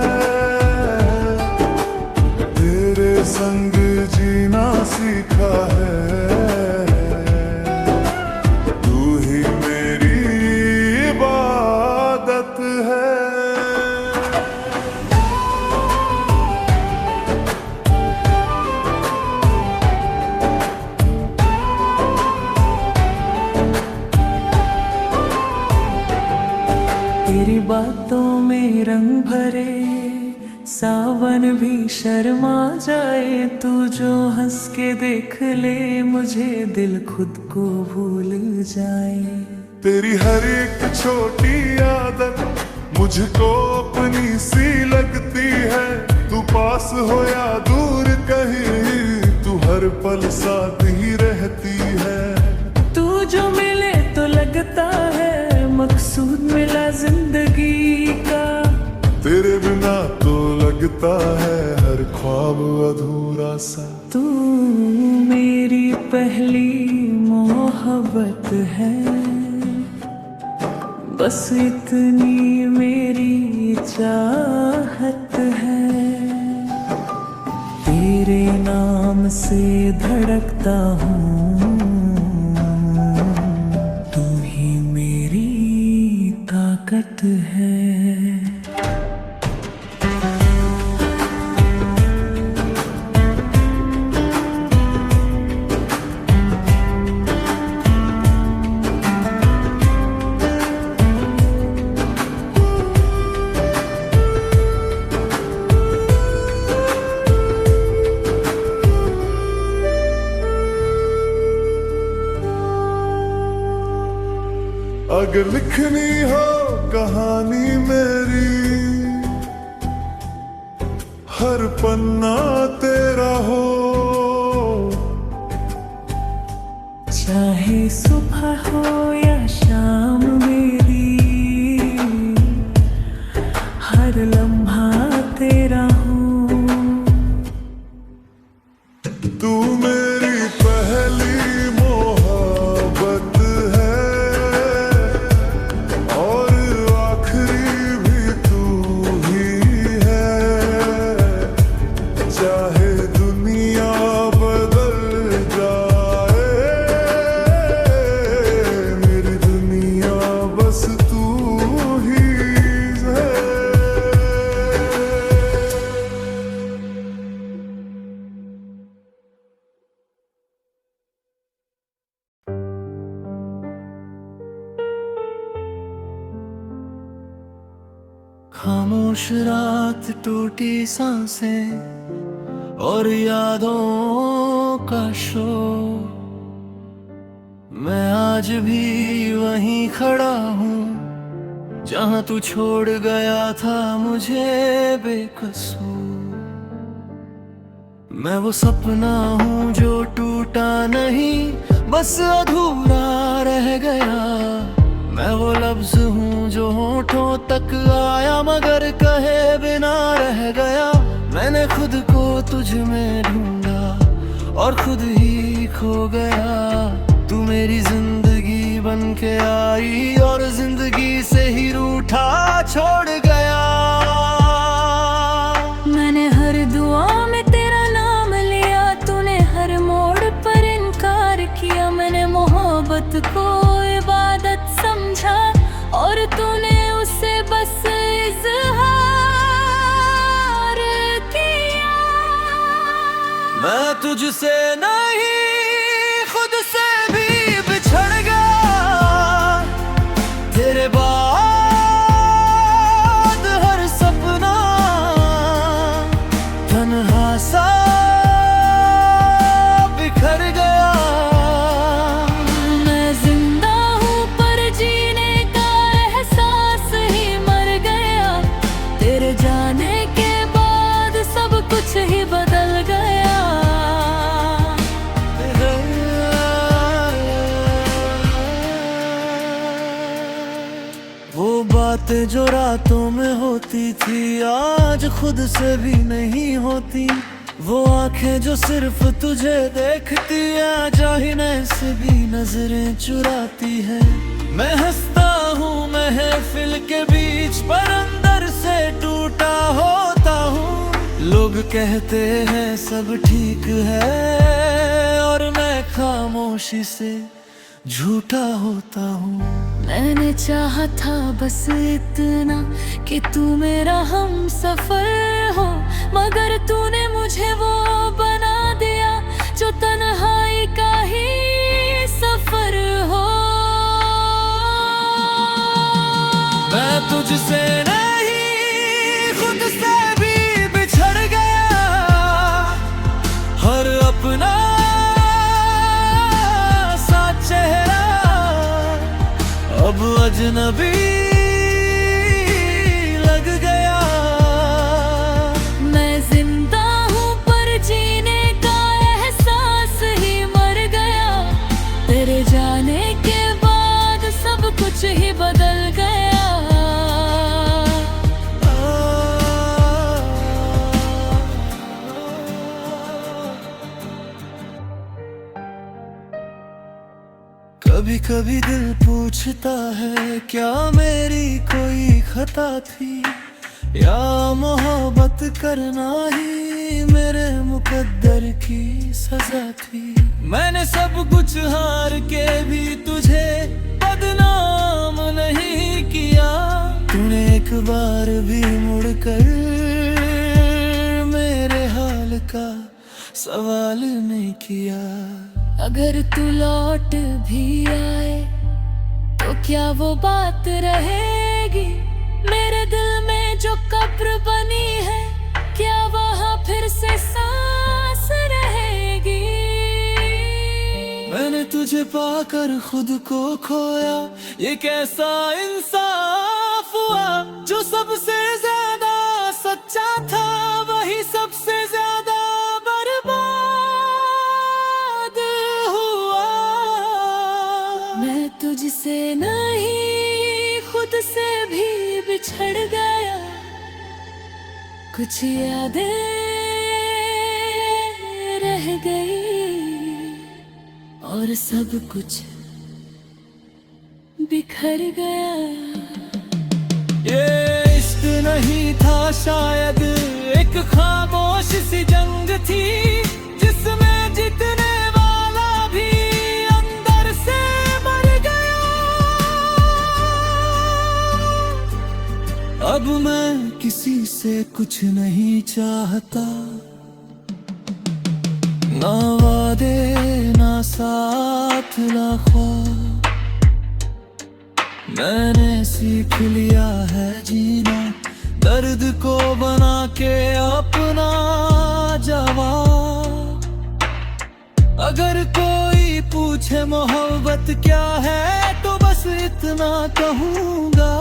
तेरे संग जीना सीखा है, तू ही मेरी इबादत है। तेरी बातों में रंग भरे, सावन भी शर्मा जाए। तू जो हंस के देख ले मुझे, दिल खुद को भूल जाए। तेरी हर एक छोटी आदत मुझको अपनी सी लगती है। तू पास हो या दूर कहीं, तू हर पल साथ ही रहती है। तू जो मिले तो लगता है मकसूद मिला जिंदगी का। तेरे बिना तो लगता है हर ख्वाब अधूरा सा। तू मेरी पहली मोहब्बत है, बस इतनी मेरी चाहत है। तेरे नाम से धड़कता हूँ, तू ही मेरी ताकत है। अगर लिखनी हो कहानी मेरी, हर पन्ना तेरा हो। चाहे सुबह हो या शाम मेरी, हर लम्हा तेरा हो। तू मेरी पहली मोहब्बत है, और आखिरी भी तू ही है। चाहे दुनिया बदल जाए, मेरी दुनिया बस तू ही है। खामोश रात, टूटी सांसें और यादों का शोर। मैं आज भी वहीं खड़ा हूँ जहाँ तू छोड़ गया था मुझे बेकसूर। मैं वो सपना हूँ जो टूटा नहीं, बस अधूरा रह गया। मैं वो लफ्ज हूँ जो होठों तक आया मगर कहे बिना रह गया। मैंने खुद को तुझ में ढूंढा और खुद ही खो गया। तू मेरी जिंदगी बन के आई और जिंदगी से ही रूठा छोड़ गया। मैंने हर दुआ में तेरा नाम लिया, तूने हर मोड़ पर इनकार किया। मैंने मोहब्बत को इबादत समझा और तूने उसे बस इज़हार किया। मैं तुझसे नहीं खुद से भी बिछड़ गया, तेरे बाद हर सपना तन्हा सा बिखर गया। मैं जिंदा हूँ पर जीने का एहसास ही मर गया। तेरे जाने के बाद सब कुछ ही बदल गया। वो बातें जो रातों में होती थी आज खुद से भी नहीं होती। वो आंखें जो सिर्फ तुझे देखती है जाहिने से भी नजरें चुराती है। मैं हंसता हूँ महफिल के बीच पर अंदर से टूटा होता हूँ। लोग कहते हैं सब ठीक है और मैं खामोशी से झूठा होता हूँ। मैंने चाहा था बस इतना कि तू मेरा हम सफर हो, मगर तूने मुझे वो बना दिया जो तन्हाई का ही सफर हो। मैं तुझसे नहीं खुद से भी बिछड़ गया, हर अपना सा चेहरा अब अजनबी लग गया। मैं जिंदा हूँ पर जीने का एहसास ही मर गया। तेरे जाने के बाद सब कुछ ही बदल गया। कभी कभी दिल पूछता है क्या मेरी कोई खता थी, या मोहब्बत करना ही मेरे मुकद्दर की सजा थी। मैंने सब कुछ हार के भी तुझे बदनाम नहीं किया। तूने एक बार भी मुड़कर मेरे हाल का सवाल नहीं किया। अगर तू लौट भी आए तो क्या वो बात रहेगी? मेरे दिल में जो कब्र बनी है क्या वहाँ फिर से सांस रहेगी? मैंने तुझे पाकर खुद को खोया, ये कैसा इंसाफ हुआ? जो सबसे ज्यादा सच्चा था वही सबसे ज्यादा बर्बाद हुआ। मैं तुझसे नहीं खुद से भी बिछड़ गया। कुछ यादें रह गई और सब कुछ बिखर गया। ये इश्क नहीं था शायद एक खामोश सी जंग थी, जिसमें जीतने वाला भी अंदर से मर गया। अब मैं किसी से कुछ नहीं चाहता, ना वादे ना साथ ना ख्वाब। मैंने सीख लिया है जीना, दर्द को बना के अपना जवाब। अगर कोई पूछे मोहब्बत क्या है तो बस इतना कहूँगा,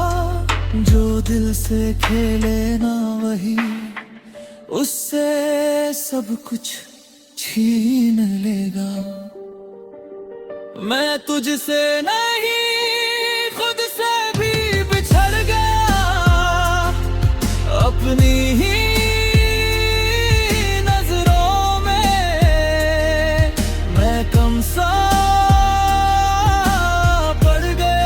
जो दिल से खेले ना वही उससे सब कुछ छीन लेगा। मैं तुझसे नहीं खुद से भी बिछड़ गया, अपनी ही नजरों में मैं कम सा पड़ गया।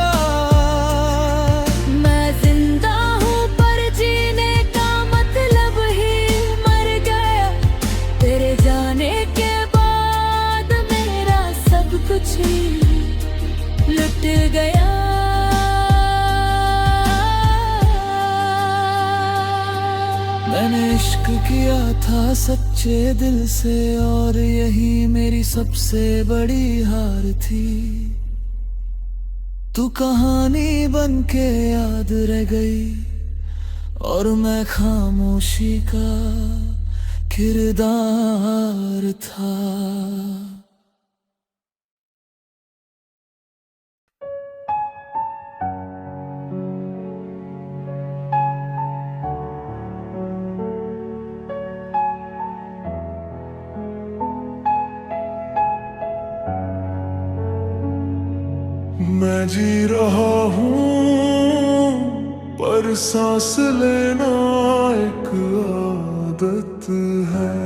था सच्चे दिल से, और यही मेरी सबसे बड़ी हार थी। तू कहानी बन के याद रह गई, और मैं खामोशी का किरदार था। मैं जी रहा हूँ पर सांस लेना एक आदत है।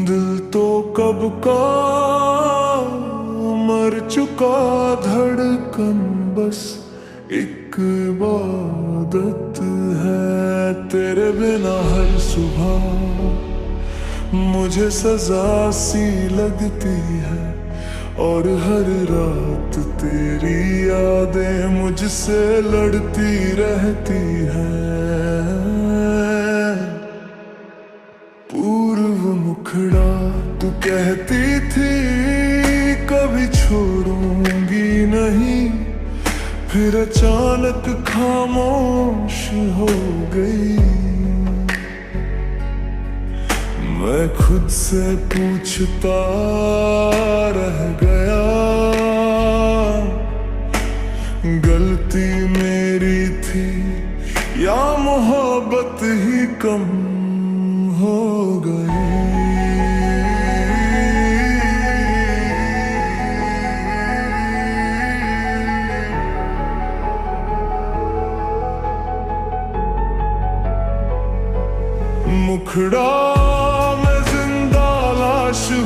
दिल तो कब का मर चुका, धड़कन बस एक इबादत है। तेरे बिना हर सुबह मुझे सजा सी लगती है, और हर रात तेरी यादें मुझसे लड़ती रहती हैं। पूर्व मुखड़ा तू कहती थी कभी छोड़ूंगी नहीं, फिर अचानक खामोश हो गई। मैं खुद से पूछता रह गया, गलती मेरी थी या मोहब्बत ही कम हो गई। मुखड़ा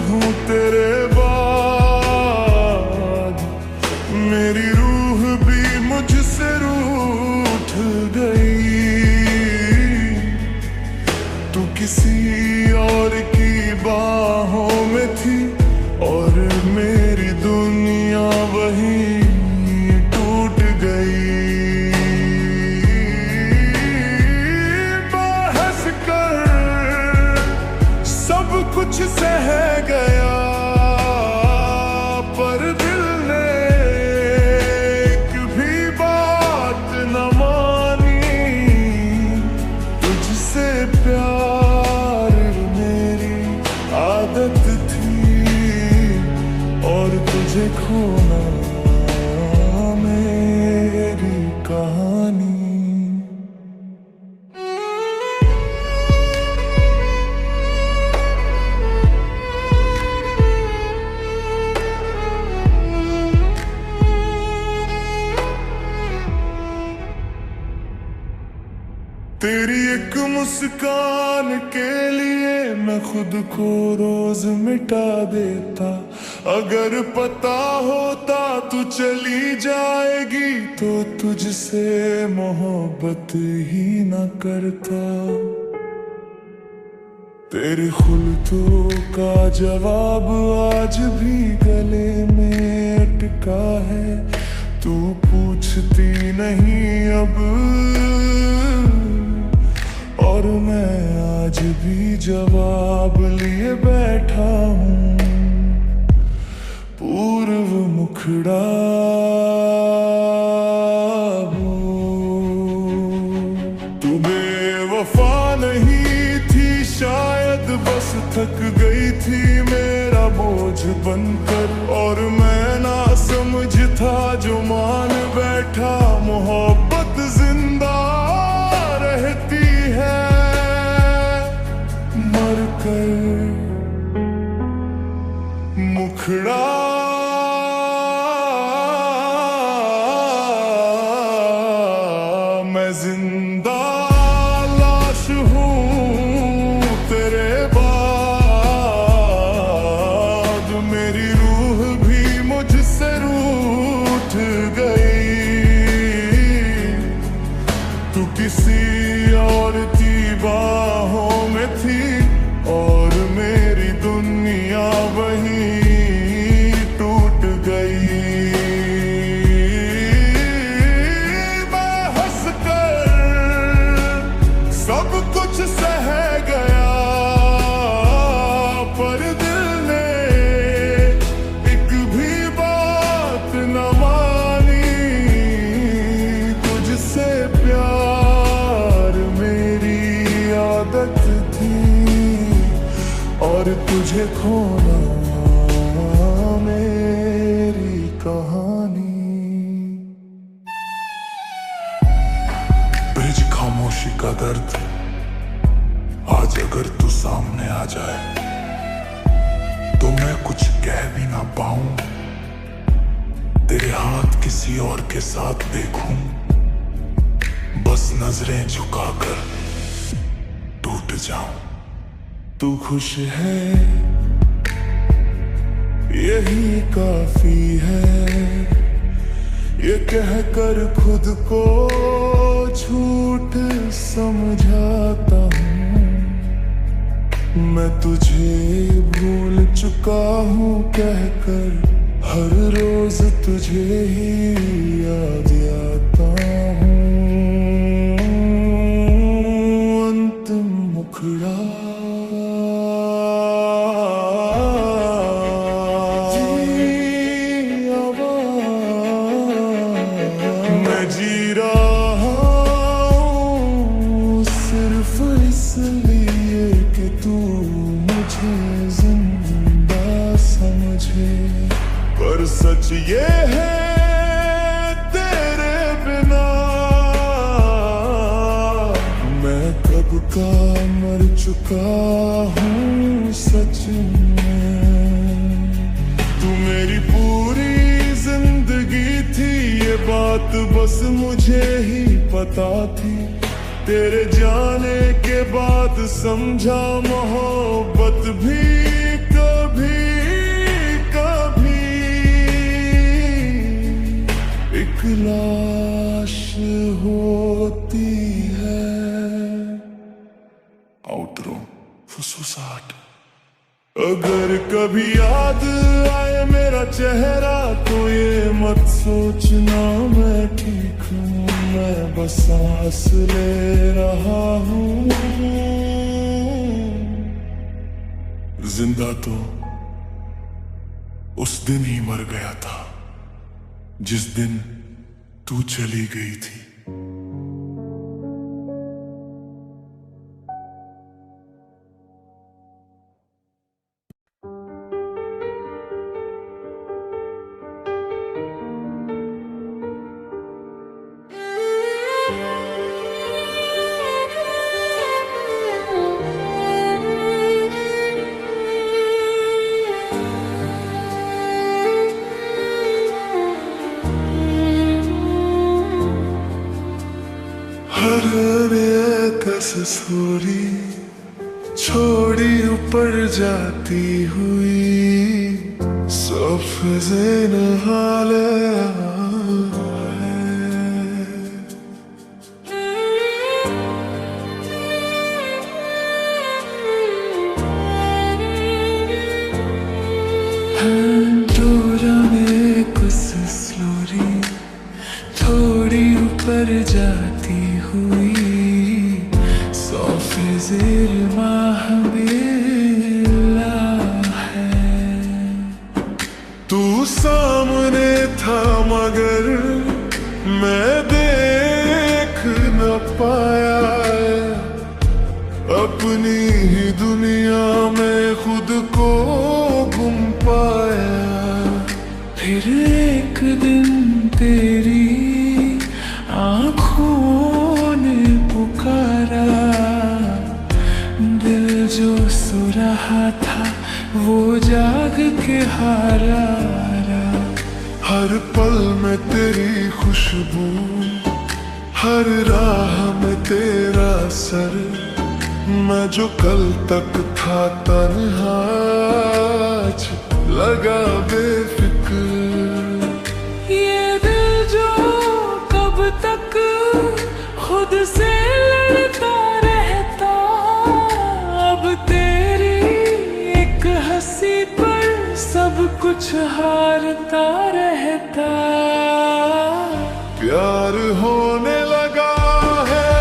हूँ तेरे बाद, मेरी रूह भी मुझसे रूठ गई। तू किसी और की बाहों में थी, और मेरी दुनिया वहीं टूट गई। बहस कर सब कुछ सह गया, पर दिल ने एक भी बात न मानी। तुझसे प्यार मेरी आदत थी, और तुझे खोना मेरी कहानी। तेरी एक मुस्कान के लिए मैं खुद को रोज मिटा देता। अगर पता होता तू चली जाएगी, तो तुझसे मोहब्बत ही न करता। तेरे खुल्तों का जवाब आज भी गले में अटका है। तू पूछती नहीं अब, और मैं आज भी जवाब लिए बैठा हूँ। पूर्व मुखड़ा तू बेवफा नहीं थी शायद, बस थक गई थी मेरा बोझ बनकर। और मैं ना समझ था जो मान बैठा, मोहब्बत जिंदा रहती है मर कर। मुखड़ा मैं जिंदा लाश हूँ तेरे बाद, मेरी रूह आदत थी, और तुझे खोना मेरी कहानी। ब्रिज खामोशी का दर्द, आज अगर तू सामने आ जाए तो मैं कुछ कह भी ना पाऊं, तेरे हाथ किसी और के साथ देखूं, बस नजरें झुकाकर टूट जाऊं। तू खुश है यही काफी है, ये कहकर खुद को झूठ समझाता हूँ। मैं तुझे भूल चुका हूँ कहकर, हर रोज तुझे ही याद आता हूँ। अंतिम मुखड़ा मैं जी रहा हूँ सिर्फ इसलिए कि तू मुझे जिंदा समझे, पर सच ये है तेरे बिना मैं कब का मर चुका हूँ सच में। तू मेरी पूरी जिंदगी थी, ये बात बस मुझे ही पता थी। तेरे जाने के बाद समझा मोहब्बत भी कभी कभी एक लाश होती है। आउटरो फुसफुसाहट। अगर कभी याद आए मेरा चेहरा तो ये मत सोचना मैं ठीक हूँ, मैं बस सांस ले रहा हूँ। जिंदा तो उस दिन ही मर गया था जिस दिन तू चली गई थी। हर कसोरी छोड़ी ऊपर जाती हुई, सफेद हाल थोड़ी ऊपर जाती हुई, सौ फिज़िर महबिला है। तू सामने था मगर मैं देख न पाया, अपनी ही दुनिया में खुद को गुम पाया। फिर एक दिन तेरी आँखों ने पुकारा, दिल जो सो रहा था वो जाग के हारा। हर पल में तेरी खुशबू, हर राह में तेरा सर, मैं जो कल तक था तन्हा आज लगा बेफिक्र। ये दिल जो कब तक खुद से लड़ता रहता, अब तेरी एक हंसी पर सब कुछ हारता रहता। प्यार होने लगा है,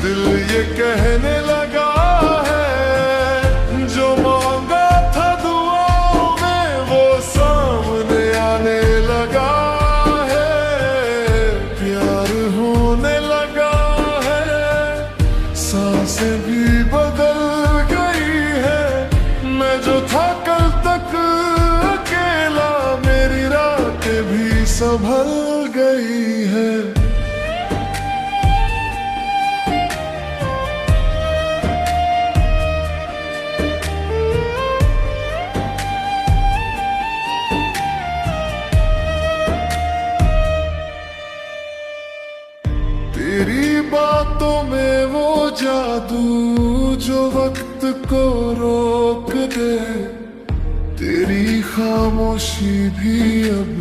दिल ये कहने लगा है, जो मांगा था दुआओं में वो सामने आने लगा है। प्यार होने लगा है, सांस सांसें भी बदल गई है। मैं जो था कल तक अकेला, मेरी रातें भी संभल गई है। तेरी बातों में वो जादू जो वक्त को रोक दे, तेरी खामोशी भी अब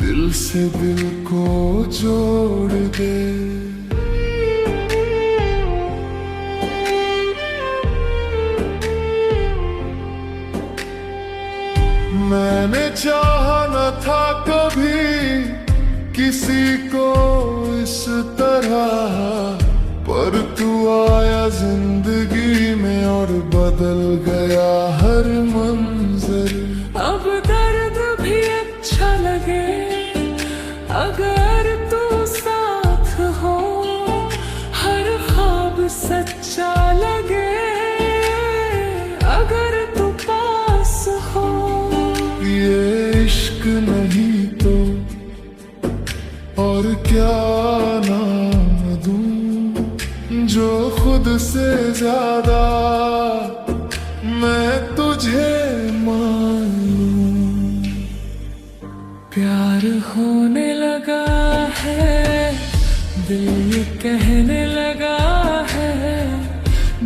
दिल से दिल को जोड़ दे। मैंने चाहा न था कभी किसी को इस तरह, पर तू आया जिंदगी में और बदल गया हर मंजर। अब दर्द भी अच्छा लगे अगर तू साथ हो, हर ख्वाब सच्चा लगे अगर तू पास हो। ये इश्क नहीं तो और क्या नाम दूं, जो खुद से ज्यादा मैं तुझे मान लूं। प्यार होने लगा है, दिल ये कहने लगा है,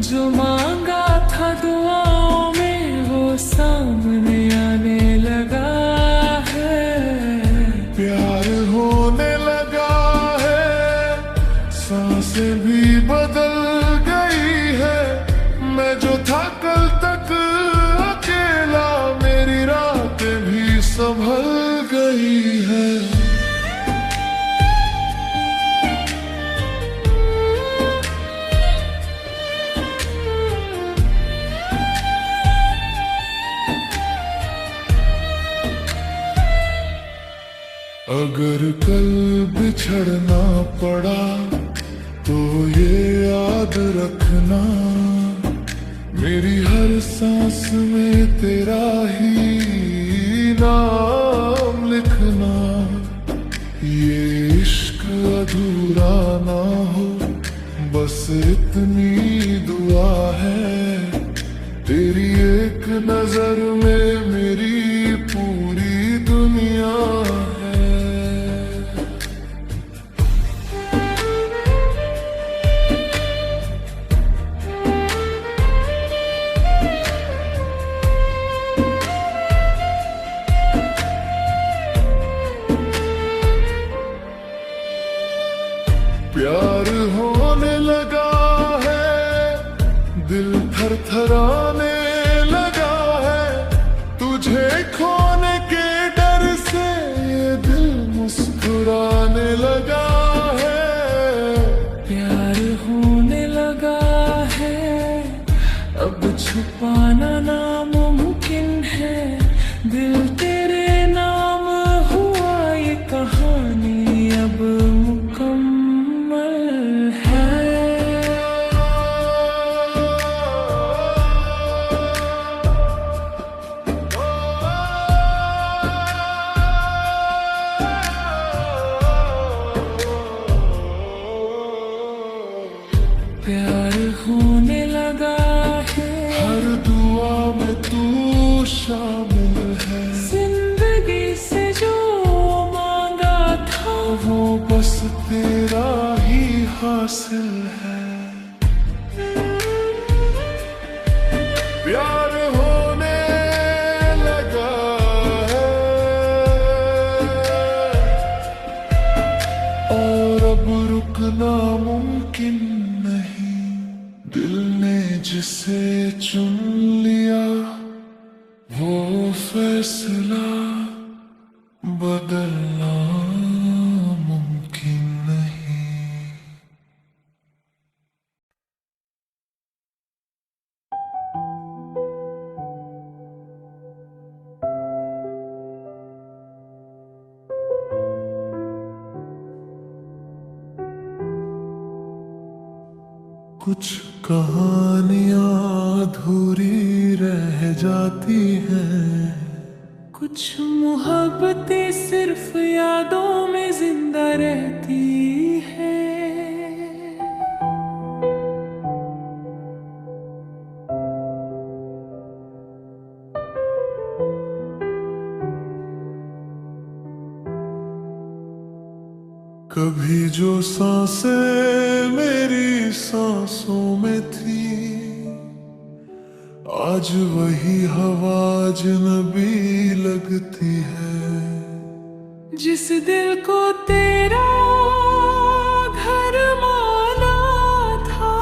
जो मांगा था दुआओं में वो सामने आने लगा है। प्यार होने लगा है, सांसें भी बदल गई है। मैं जो था कल तक अकेला, मेरी रातें भी संभल गई है। अगर कल बिछड़ना पड़ा तो ये याद रखना, मेरी हर सांस में तेरा ही नाम लिखना। ये इश्क अधूरा ना हो, बस इतनी दुआ है, तेरी एक नजर में मेरी पूरी दुनिया है। प्यार होने लगा है, दिल थरथराने लगा है, तुझे खोने के डर से ये दिल मुस्कुराने लगा है। प्यार होने लगा है, अब छुपाना नामुमकिन है, दिल तेरे नाम हुआ ये कहानी अब मुकम्मल है। प्यार होने लगा है, हर दुआ में तू शामिल है। जिंदगी से जो मांगा था वो बस तेरा ही हासिल है। प्यार होने लगा है और अब रुकना मुमकिन नहीं, दिल ने जिसे चुन लिया वो फैसला बदलना मुमकिन नहीं। कुछ कहानियां अधूरी रह जाती हैं। कुछ मोहब्बतें सिर्फ यादों में जिंदा रहती है। कभी जो सांसें मेरी सांसों में थी, आज वही हवा अजनबी लगती है। जिस दिल को तेरा घर माना था,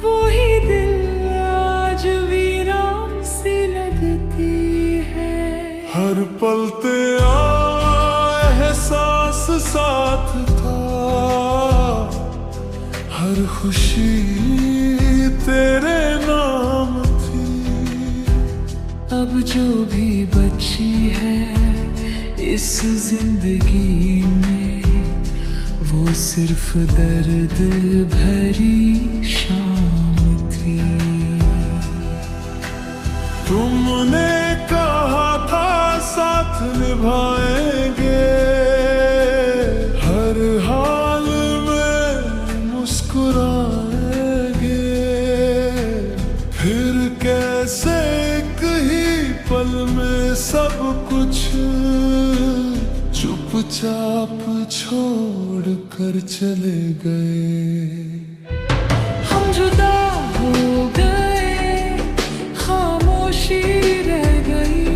वही दिल आज वीरान सी लगती है। हर पल तेरा एहसास साथ था, हर खुशी तेरे नाम थी। अब जो भी बची है इस जिंदगी में, वो सिर्फ दर्द भरी शाम थी। तुमने कहा था साथ निभाएंगे, हर हाल में मुस्कुराएंगे। फिर कैसे एक ही पल में सब कुछ चुपचाप छोड़ कर चले गए। हम जुदा हो गए, खामोशी रह गई,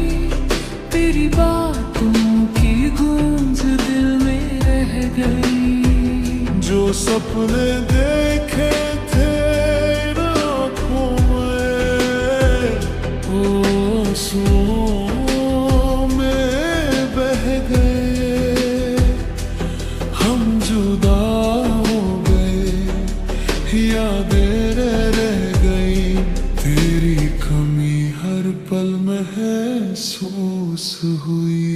तेरी बातों की गूंज दिल में रह गई। जो सपने देखे थे आँखों में, वो आंसुओं में बह गए। हम जुदा हो गए, यादें रह गई, तेरी कमी हर पल महसूस हुई।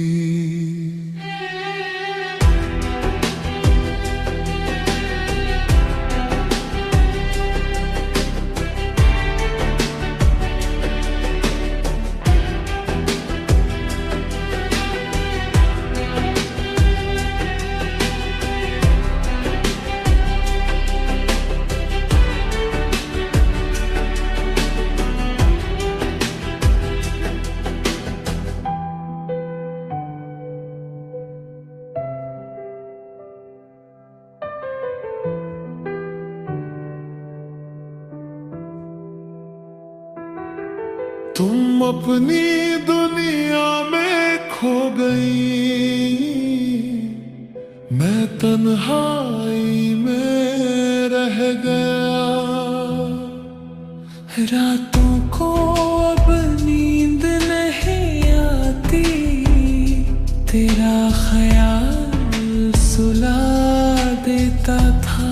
तुम अपनी दुनिया में खो गई, मैं तन्हाई में रह गया। रातों को अब नींद नहीं आती, तेरा ख्याल सुला देता था।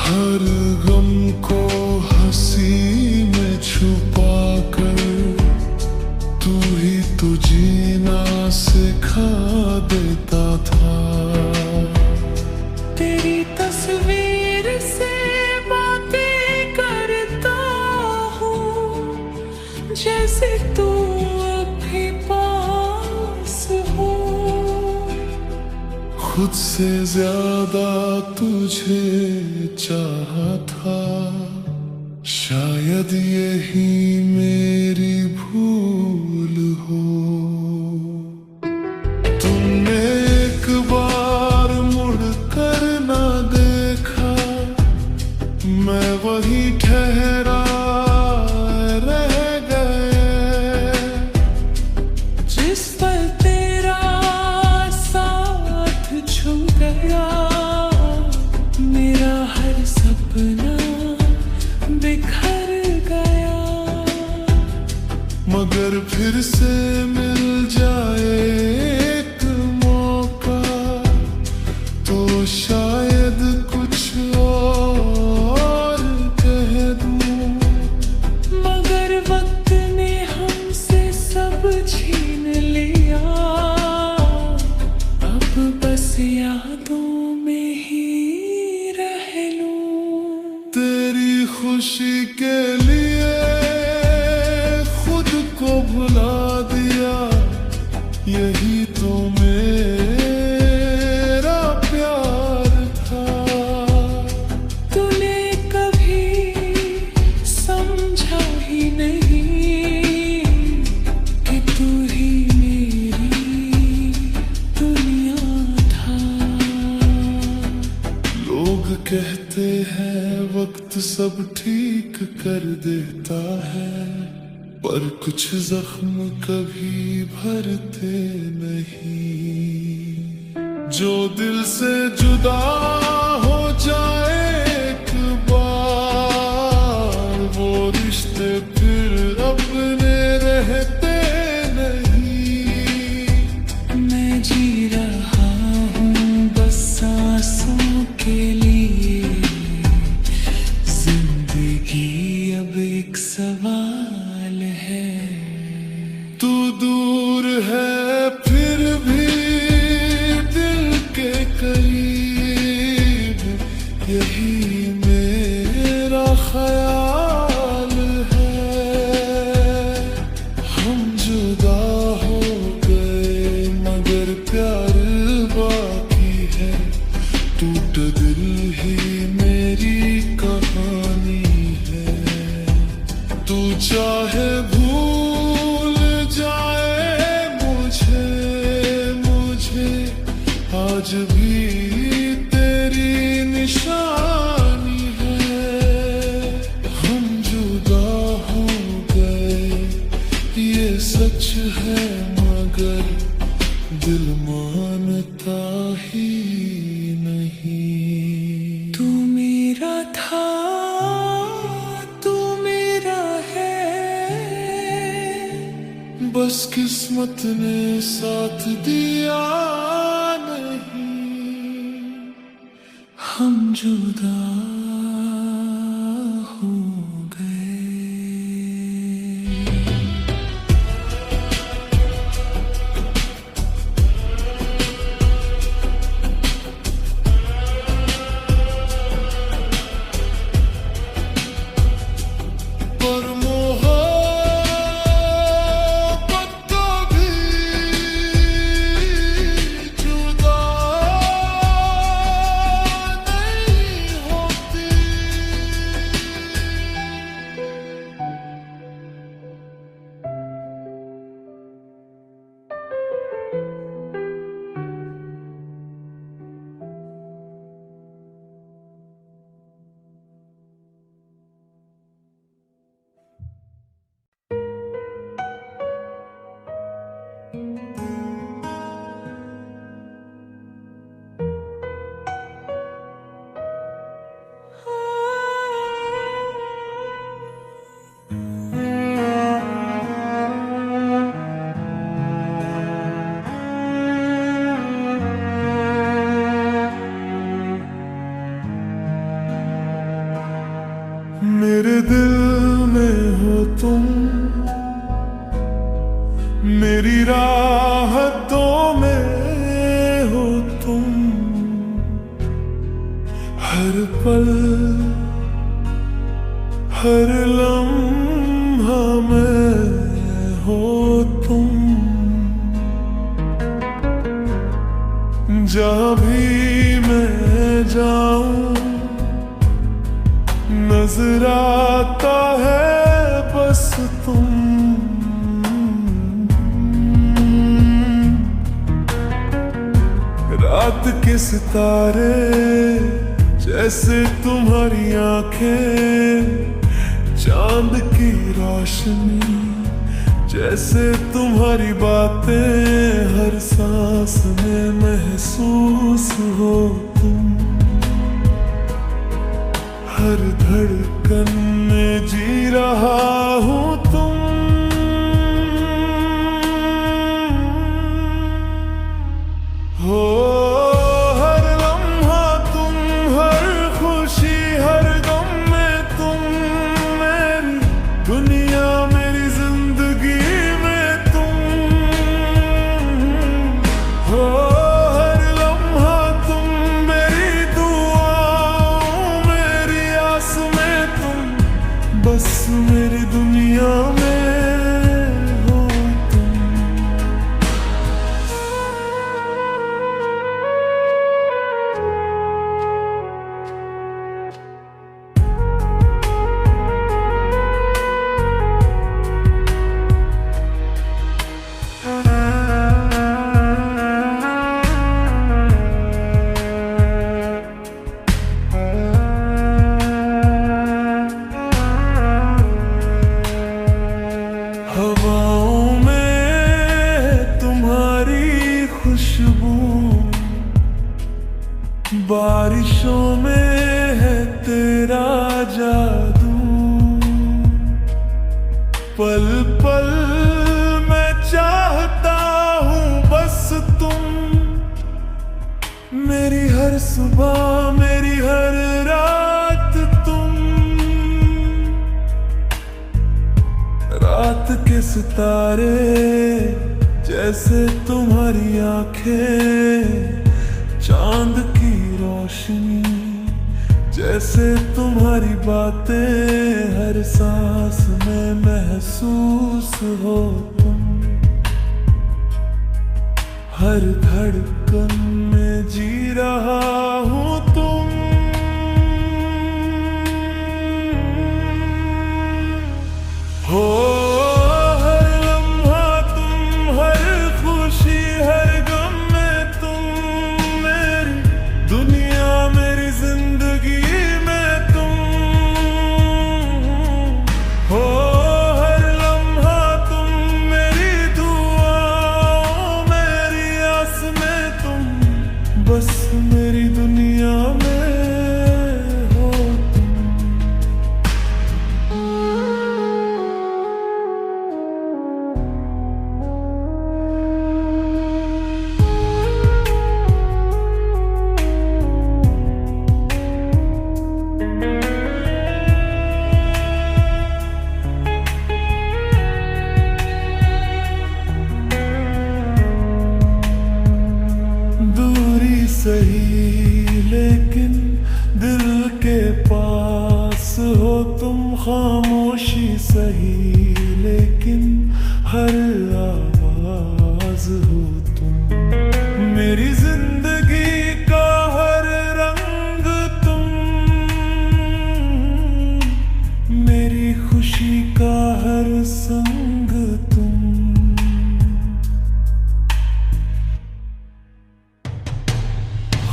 हर गम को हंसी में छुपा कर तू ही तो जीना सिखा देता था। तेरी तस्वीर से बातें करता हूँ, जैसे तू अभी पास हो। खुद से ज्यादा तुझे चाहा था, शायद यही मेरी भूल हो। तुमने एक बार मुड़ कर ना देखा, मैं वही ठहरा रह गए। जिस पल तेरा साथ छूट गया, मेरा हर सपना बिखर गया। मगर फिर से मिल जाए एक मौका, तो शायद कुछ और कह दूं। मगर वक्त ने हमसे सब छीन लिया, अब बस यादों में ही रह लूं। खुशी के लिए खुद को भुला दिया, यही तो मेरा प्यार था। तूने कभी समझा ही नहीं कि तू ही मेरी दुनिया था। लोग कहते हैं वक्त सब ठीक कर देता है, पर कुछ जख्म कभी भरते नहीं। जो दिल से जुदा हो जाए एक बार, वो रिश्ते फिर अपने रहते नहीं। मैं जी रहा हूँ बस सांसों के लिए, जिंदगी अब एक सवाल है। तू दूर है फिर भी दिल के करीब, यही मेरा ख्याल है। हम जुदा हो गए मगर प्यार बाकी है, टूट दिल ही मेरी कहानी है। तू चाहे भूल जाए मुझे, आज भी तेरी निशानी है। हम जुदा हो गए ये सच है, मगर दिल मानता ही नहीं। तू मेरा था, तू मेरा है, बस किस्मत ने साथ दिया नहीं। हम जुदा हो गए। पर मोहब्बत कभी जुदा नहीं होती। मेरे दिल में हो तुम, मेरी राहतों में हो तुम। हर पल हर लम्हा में हो तुम। जहाँ भी मैं जाऊं नजर आता है बस तुम। रात के सितारे जैसे तुम्हारी आंखें, चांद की रोशनी जैसे तुम्हारी बातें। हर सांस में महसूस हो तुम, हर धड़कन में जी रहा हूँ तुम। हो हर लम्हा तुम, हर खुशी हर गम में तुम। मेरी दुनिया मेरी जिंदगी में तुम हो। हर लम्हा तुम, मेरी दुआओं मेरी आस में तुम। बस मेरी दुनिया में हो तुम। हवाओं में तुम्हारी खुशबू, बारिशों में है तेरा जादू। पल पल मैं चाहता हूँ बस तुम, मेरी हर सुबह मेरी हर रात तुम। रात के सितारे जैसे तुम्हारी आंखें, चांद की रोशनी जैसे तुम्हारी बातें। हर सांस में महसूस हो तुम, हर धड़कन में जी रहा हूँ तुम। हो हर लम्हा तुम, हर खुशी हर गम में तुम। मेरी दुनिया मेरी जिंदगी में तुम हो। हर लम्हा तुम, मेरी दुआओं मेरी आस में तुम। बस मेरी दुनिया में हो तुम। दूरी सही लेकिन दिल के पास हो तुम। खामोशी सही लेकिन हर आवाज हो तुम। मेरी जिंदगी का हर रंग तुम, मेरी खुशी का हर संग तुम।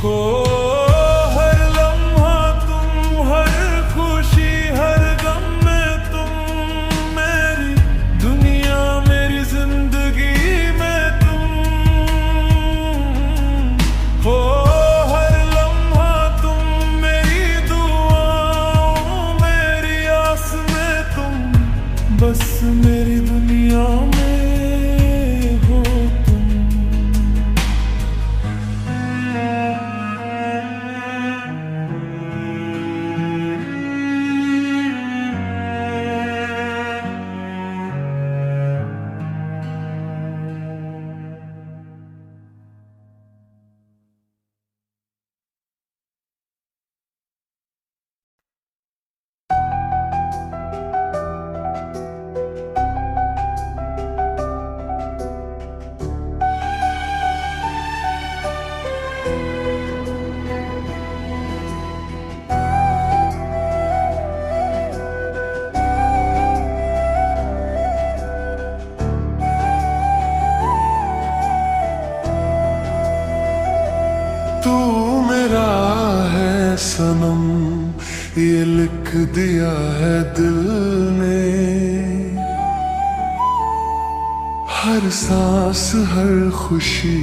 हो हर लम्हा तुम, हर खुशी हर गम में तुम। मेरी दुनिया मेरी जिंदगी में तुम हो। हर लम्हा तुम, मेरी दुआओं मेरी आस में तुम। बस मेरी दुनिया में हो तुम। तू मेरा है सनम, ये लिख दिया है दिल ने। हर सांस हर खुशी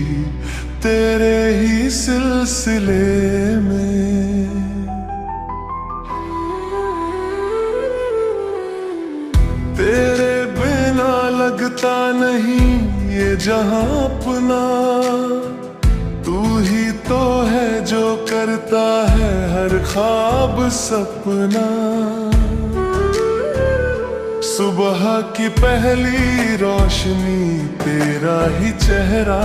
तेरे ही सिलसिले में। तेरे बिना लगता नहीं ये जहां अपना। तू ही तो है जो करता है हर ख्वाब सपना। सुबह की पहली रोशनी तेरा ही चेहरा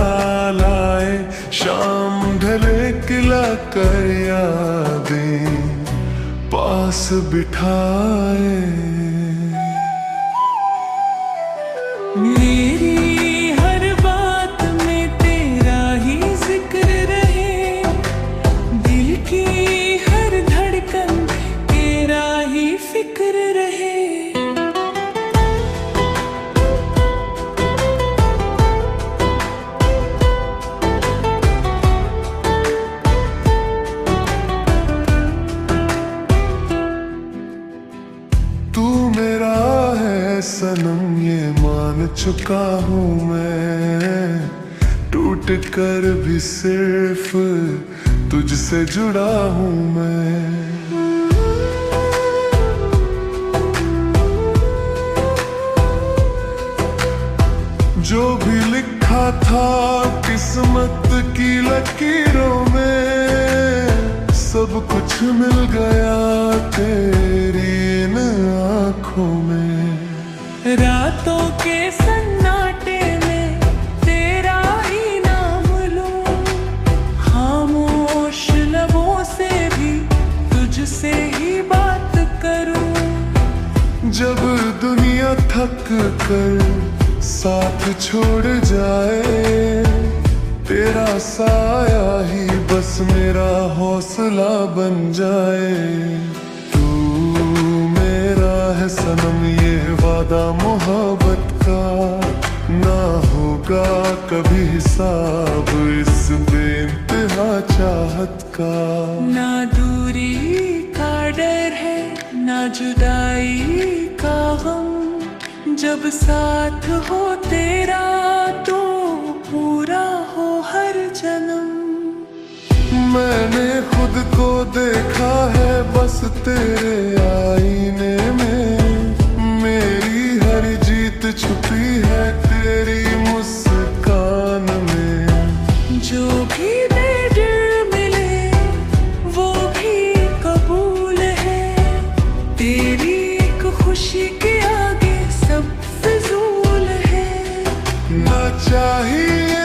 लाए। शाम ढले किला कर यादें पास बिठाए। फिर रहे। तू मेरा है सनम ये मान चुका हूँ मैं, टूट कर भी सिर्फ तुझसे जुड़ा हूँ मैं। जो भी लिखा था किस्मत की लकीरों में, सब कुछ मिल गया तेरी इन आँखों में। रातों के सन्नाटे में तेरा ही नाम लूं, खामोश लबों से भी तुझसे ही बात करूं। जब दुनिया थक कर साथ छोड़ जाए, तेरा साया ही बस मेरा हौसला बन जाए। तू मेरा है सनम ये वादा मोहब्बत का, ना होगा कभी हिसाब इस बेइंतहा चाहत का। ना दूरी का डर है ना जुदाई का गम, जब साथ हो तेरा तो पूरा हो हर जन्म। मैंने खुद को देखा है बस तेरे आईने में, मेरी हर जीत छुपी है तेरी मुस्कान में। जो भी बेडर मिले वो भी कबूल है, तेरी एक खुशी के आगे सब फिजूल है। ना चाहिए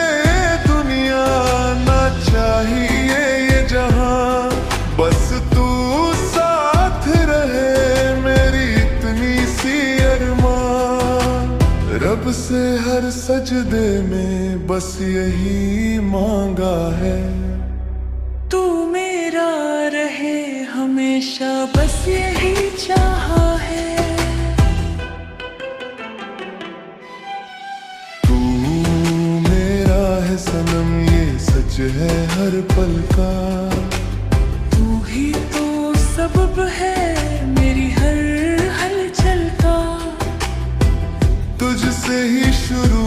दुनिया ना चाहिए ये जहां, बस तू साथ रहे मेरी इतनी सी अरमान। रब से हर सजदे में बस यही मांगा है, तू मेरा रहे हमेशा बस यही चाहा है। तू मेरा है सनम ये सच है हर पल का। तू ही तो सबब है मेरी हर हलचल का। तुझसे ही शुरू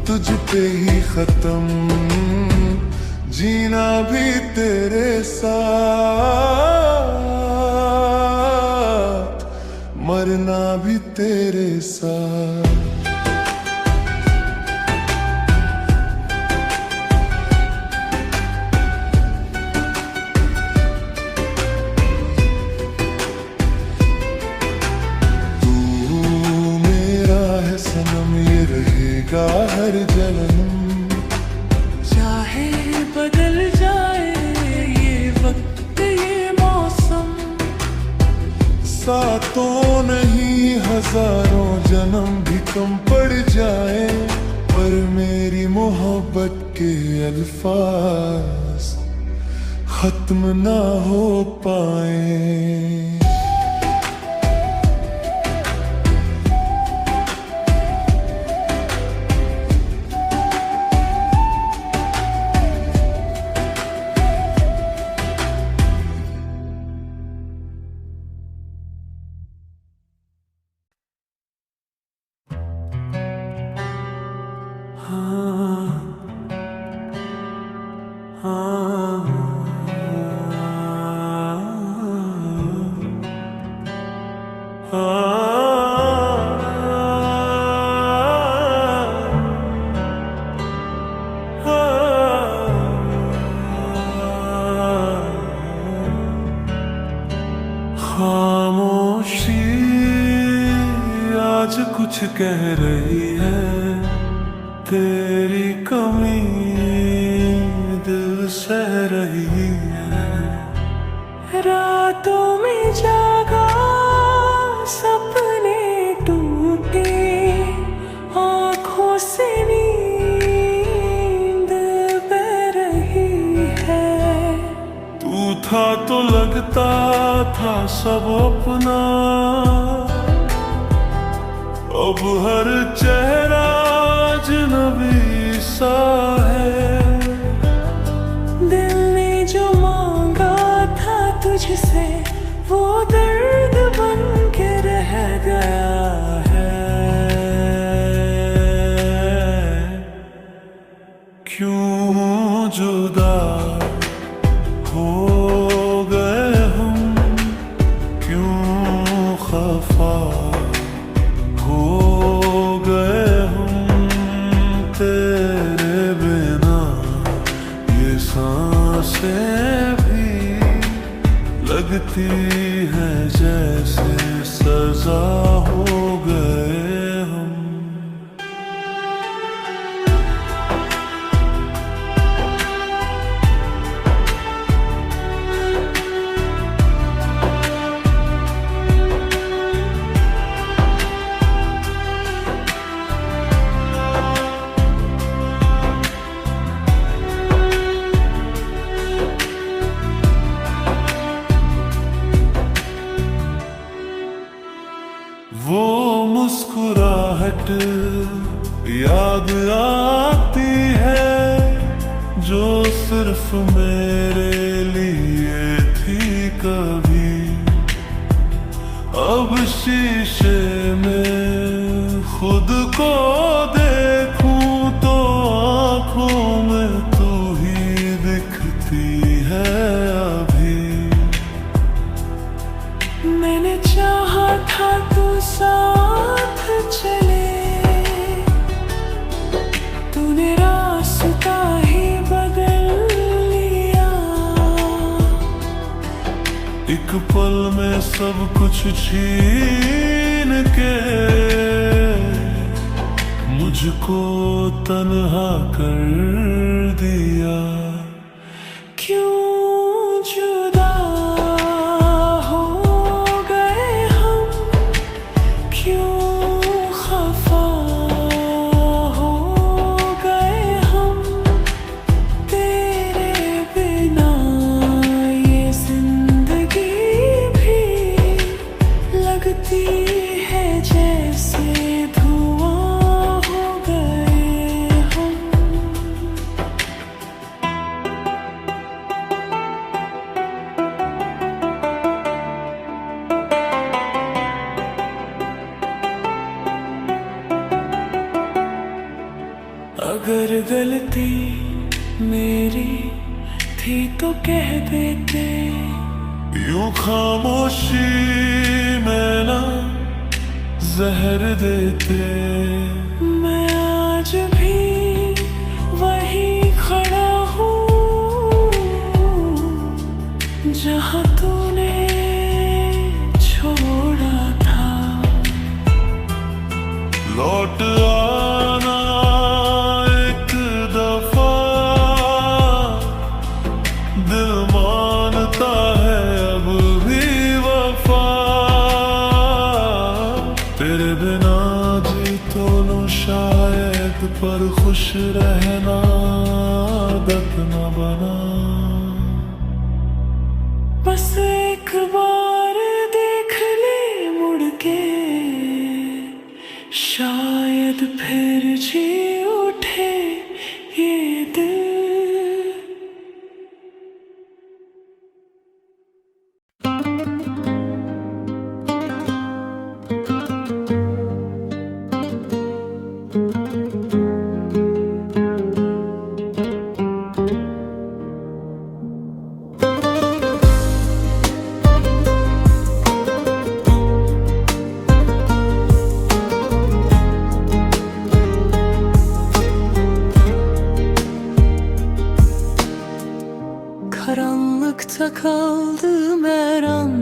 तुझ पे ही खत्म, जीना भी तेरे साथ मरना भी तेरे साथ। तू मेरा है सनम ये रहेगा हर जन्म, चाहे बदल जाए ये वक्त ये मौसम। सातों नहीं हजारों जन्म भी कम पड़ जाए, पर मेरी मोहब्बत के अल्फाज खत्म ना हो पाए। खामोशी आज कुछ कह रही है, तेरी कमी दिल सह रही है। रातों में जागा सपने टूटे, आँखों से नींद बह रही है। तू था तो लगता था सब अपना, अब हर चेहरा अजनबी सा है। दिल ने जो मांगा था तुझसे वो दर्द बन के रह गया है। क्यों जुदा हो गए हम, क्यों खफा हो गए हम तेरे बिना। ये सांसें भी लगती है जैसे सजा हो गए हम। वो मुस्कुराहट याद आती है जो सिर्फ मेरे लिए थी कभी। अब शीशे में खुद को देखूं तो आंखों में तू ही दिखती है अभी। मैंने चाहा था तू साथ चले, तूने रास्ता ही बदल लिया। एक पल में सब कुछ छीन के मुझको तन्हा कर दिया। क्यों जुदा हो गए हम, क्यों खफा हो गए हम तेरे बिना। ये जिंदगी भी लगती है जैसे धुआं हो गए हम। अगर गलती मेरी थी तो कह देते, यूं खामोशी में ना जहर देते। मैं आज भी वही खड़ा हूँ जहाँ तूने छोड़ा था। लौट आना एक दफा, दिल मानता है अब भी वफा। तेरे बिना जी तो लूं शायद, पर खुश रहना आदत न बना। बस एक बार देख ले मुड़ के, शायद फिर जी उठे ये दिल। Karanlıkta kaldım her an,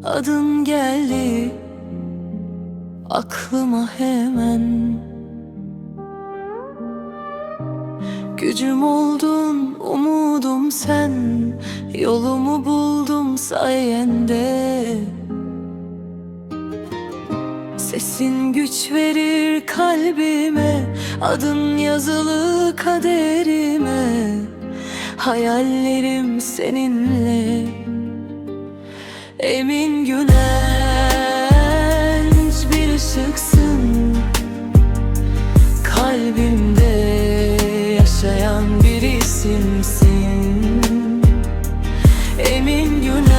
adın geldi aklıma hemen. Gücüm oldun, umudum sen, yolumu buldum sayende. Sesin güç verir kalbime, adın yazılı kaderime. Hayallerim seninle. Emin Güneş, bir ışıksın. Kalbimde yaşayan bir isimsin. Emin Güneş,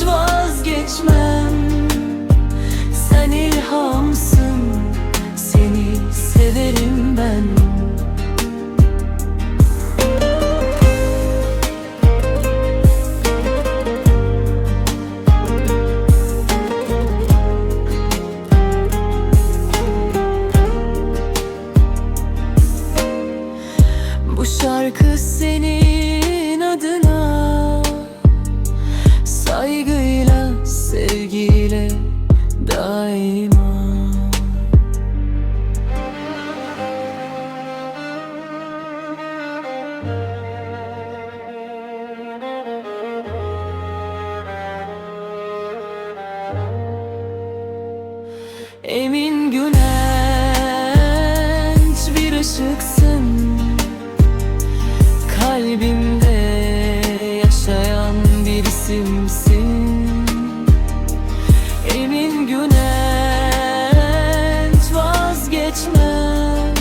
vazgeçmem. Sen ilhamsın, seni severim ben. Bu şarkı senin adına, saygıyla, sevgiyle daima. Emin Güneş, bir ışıksın. Kalbimde yaşayan bir isimsin. Emin Güneş, vazgeçmem.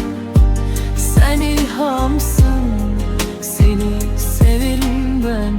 Sen ilhamsın, seni severim ben.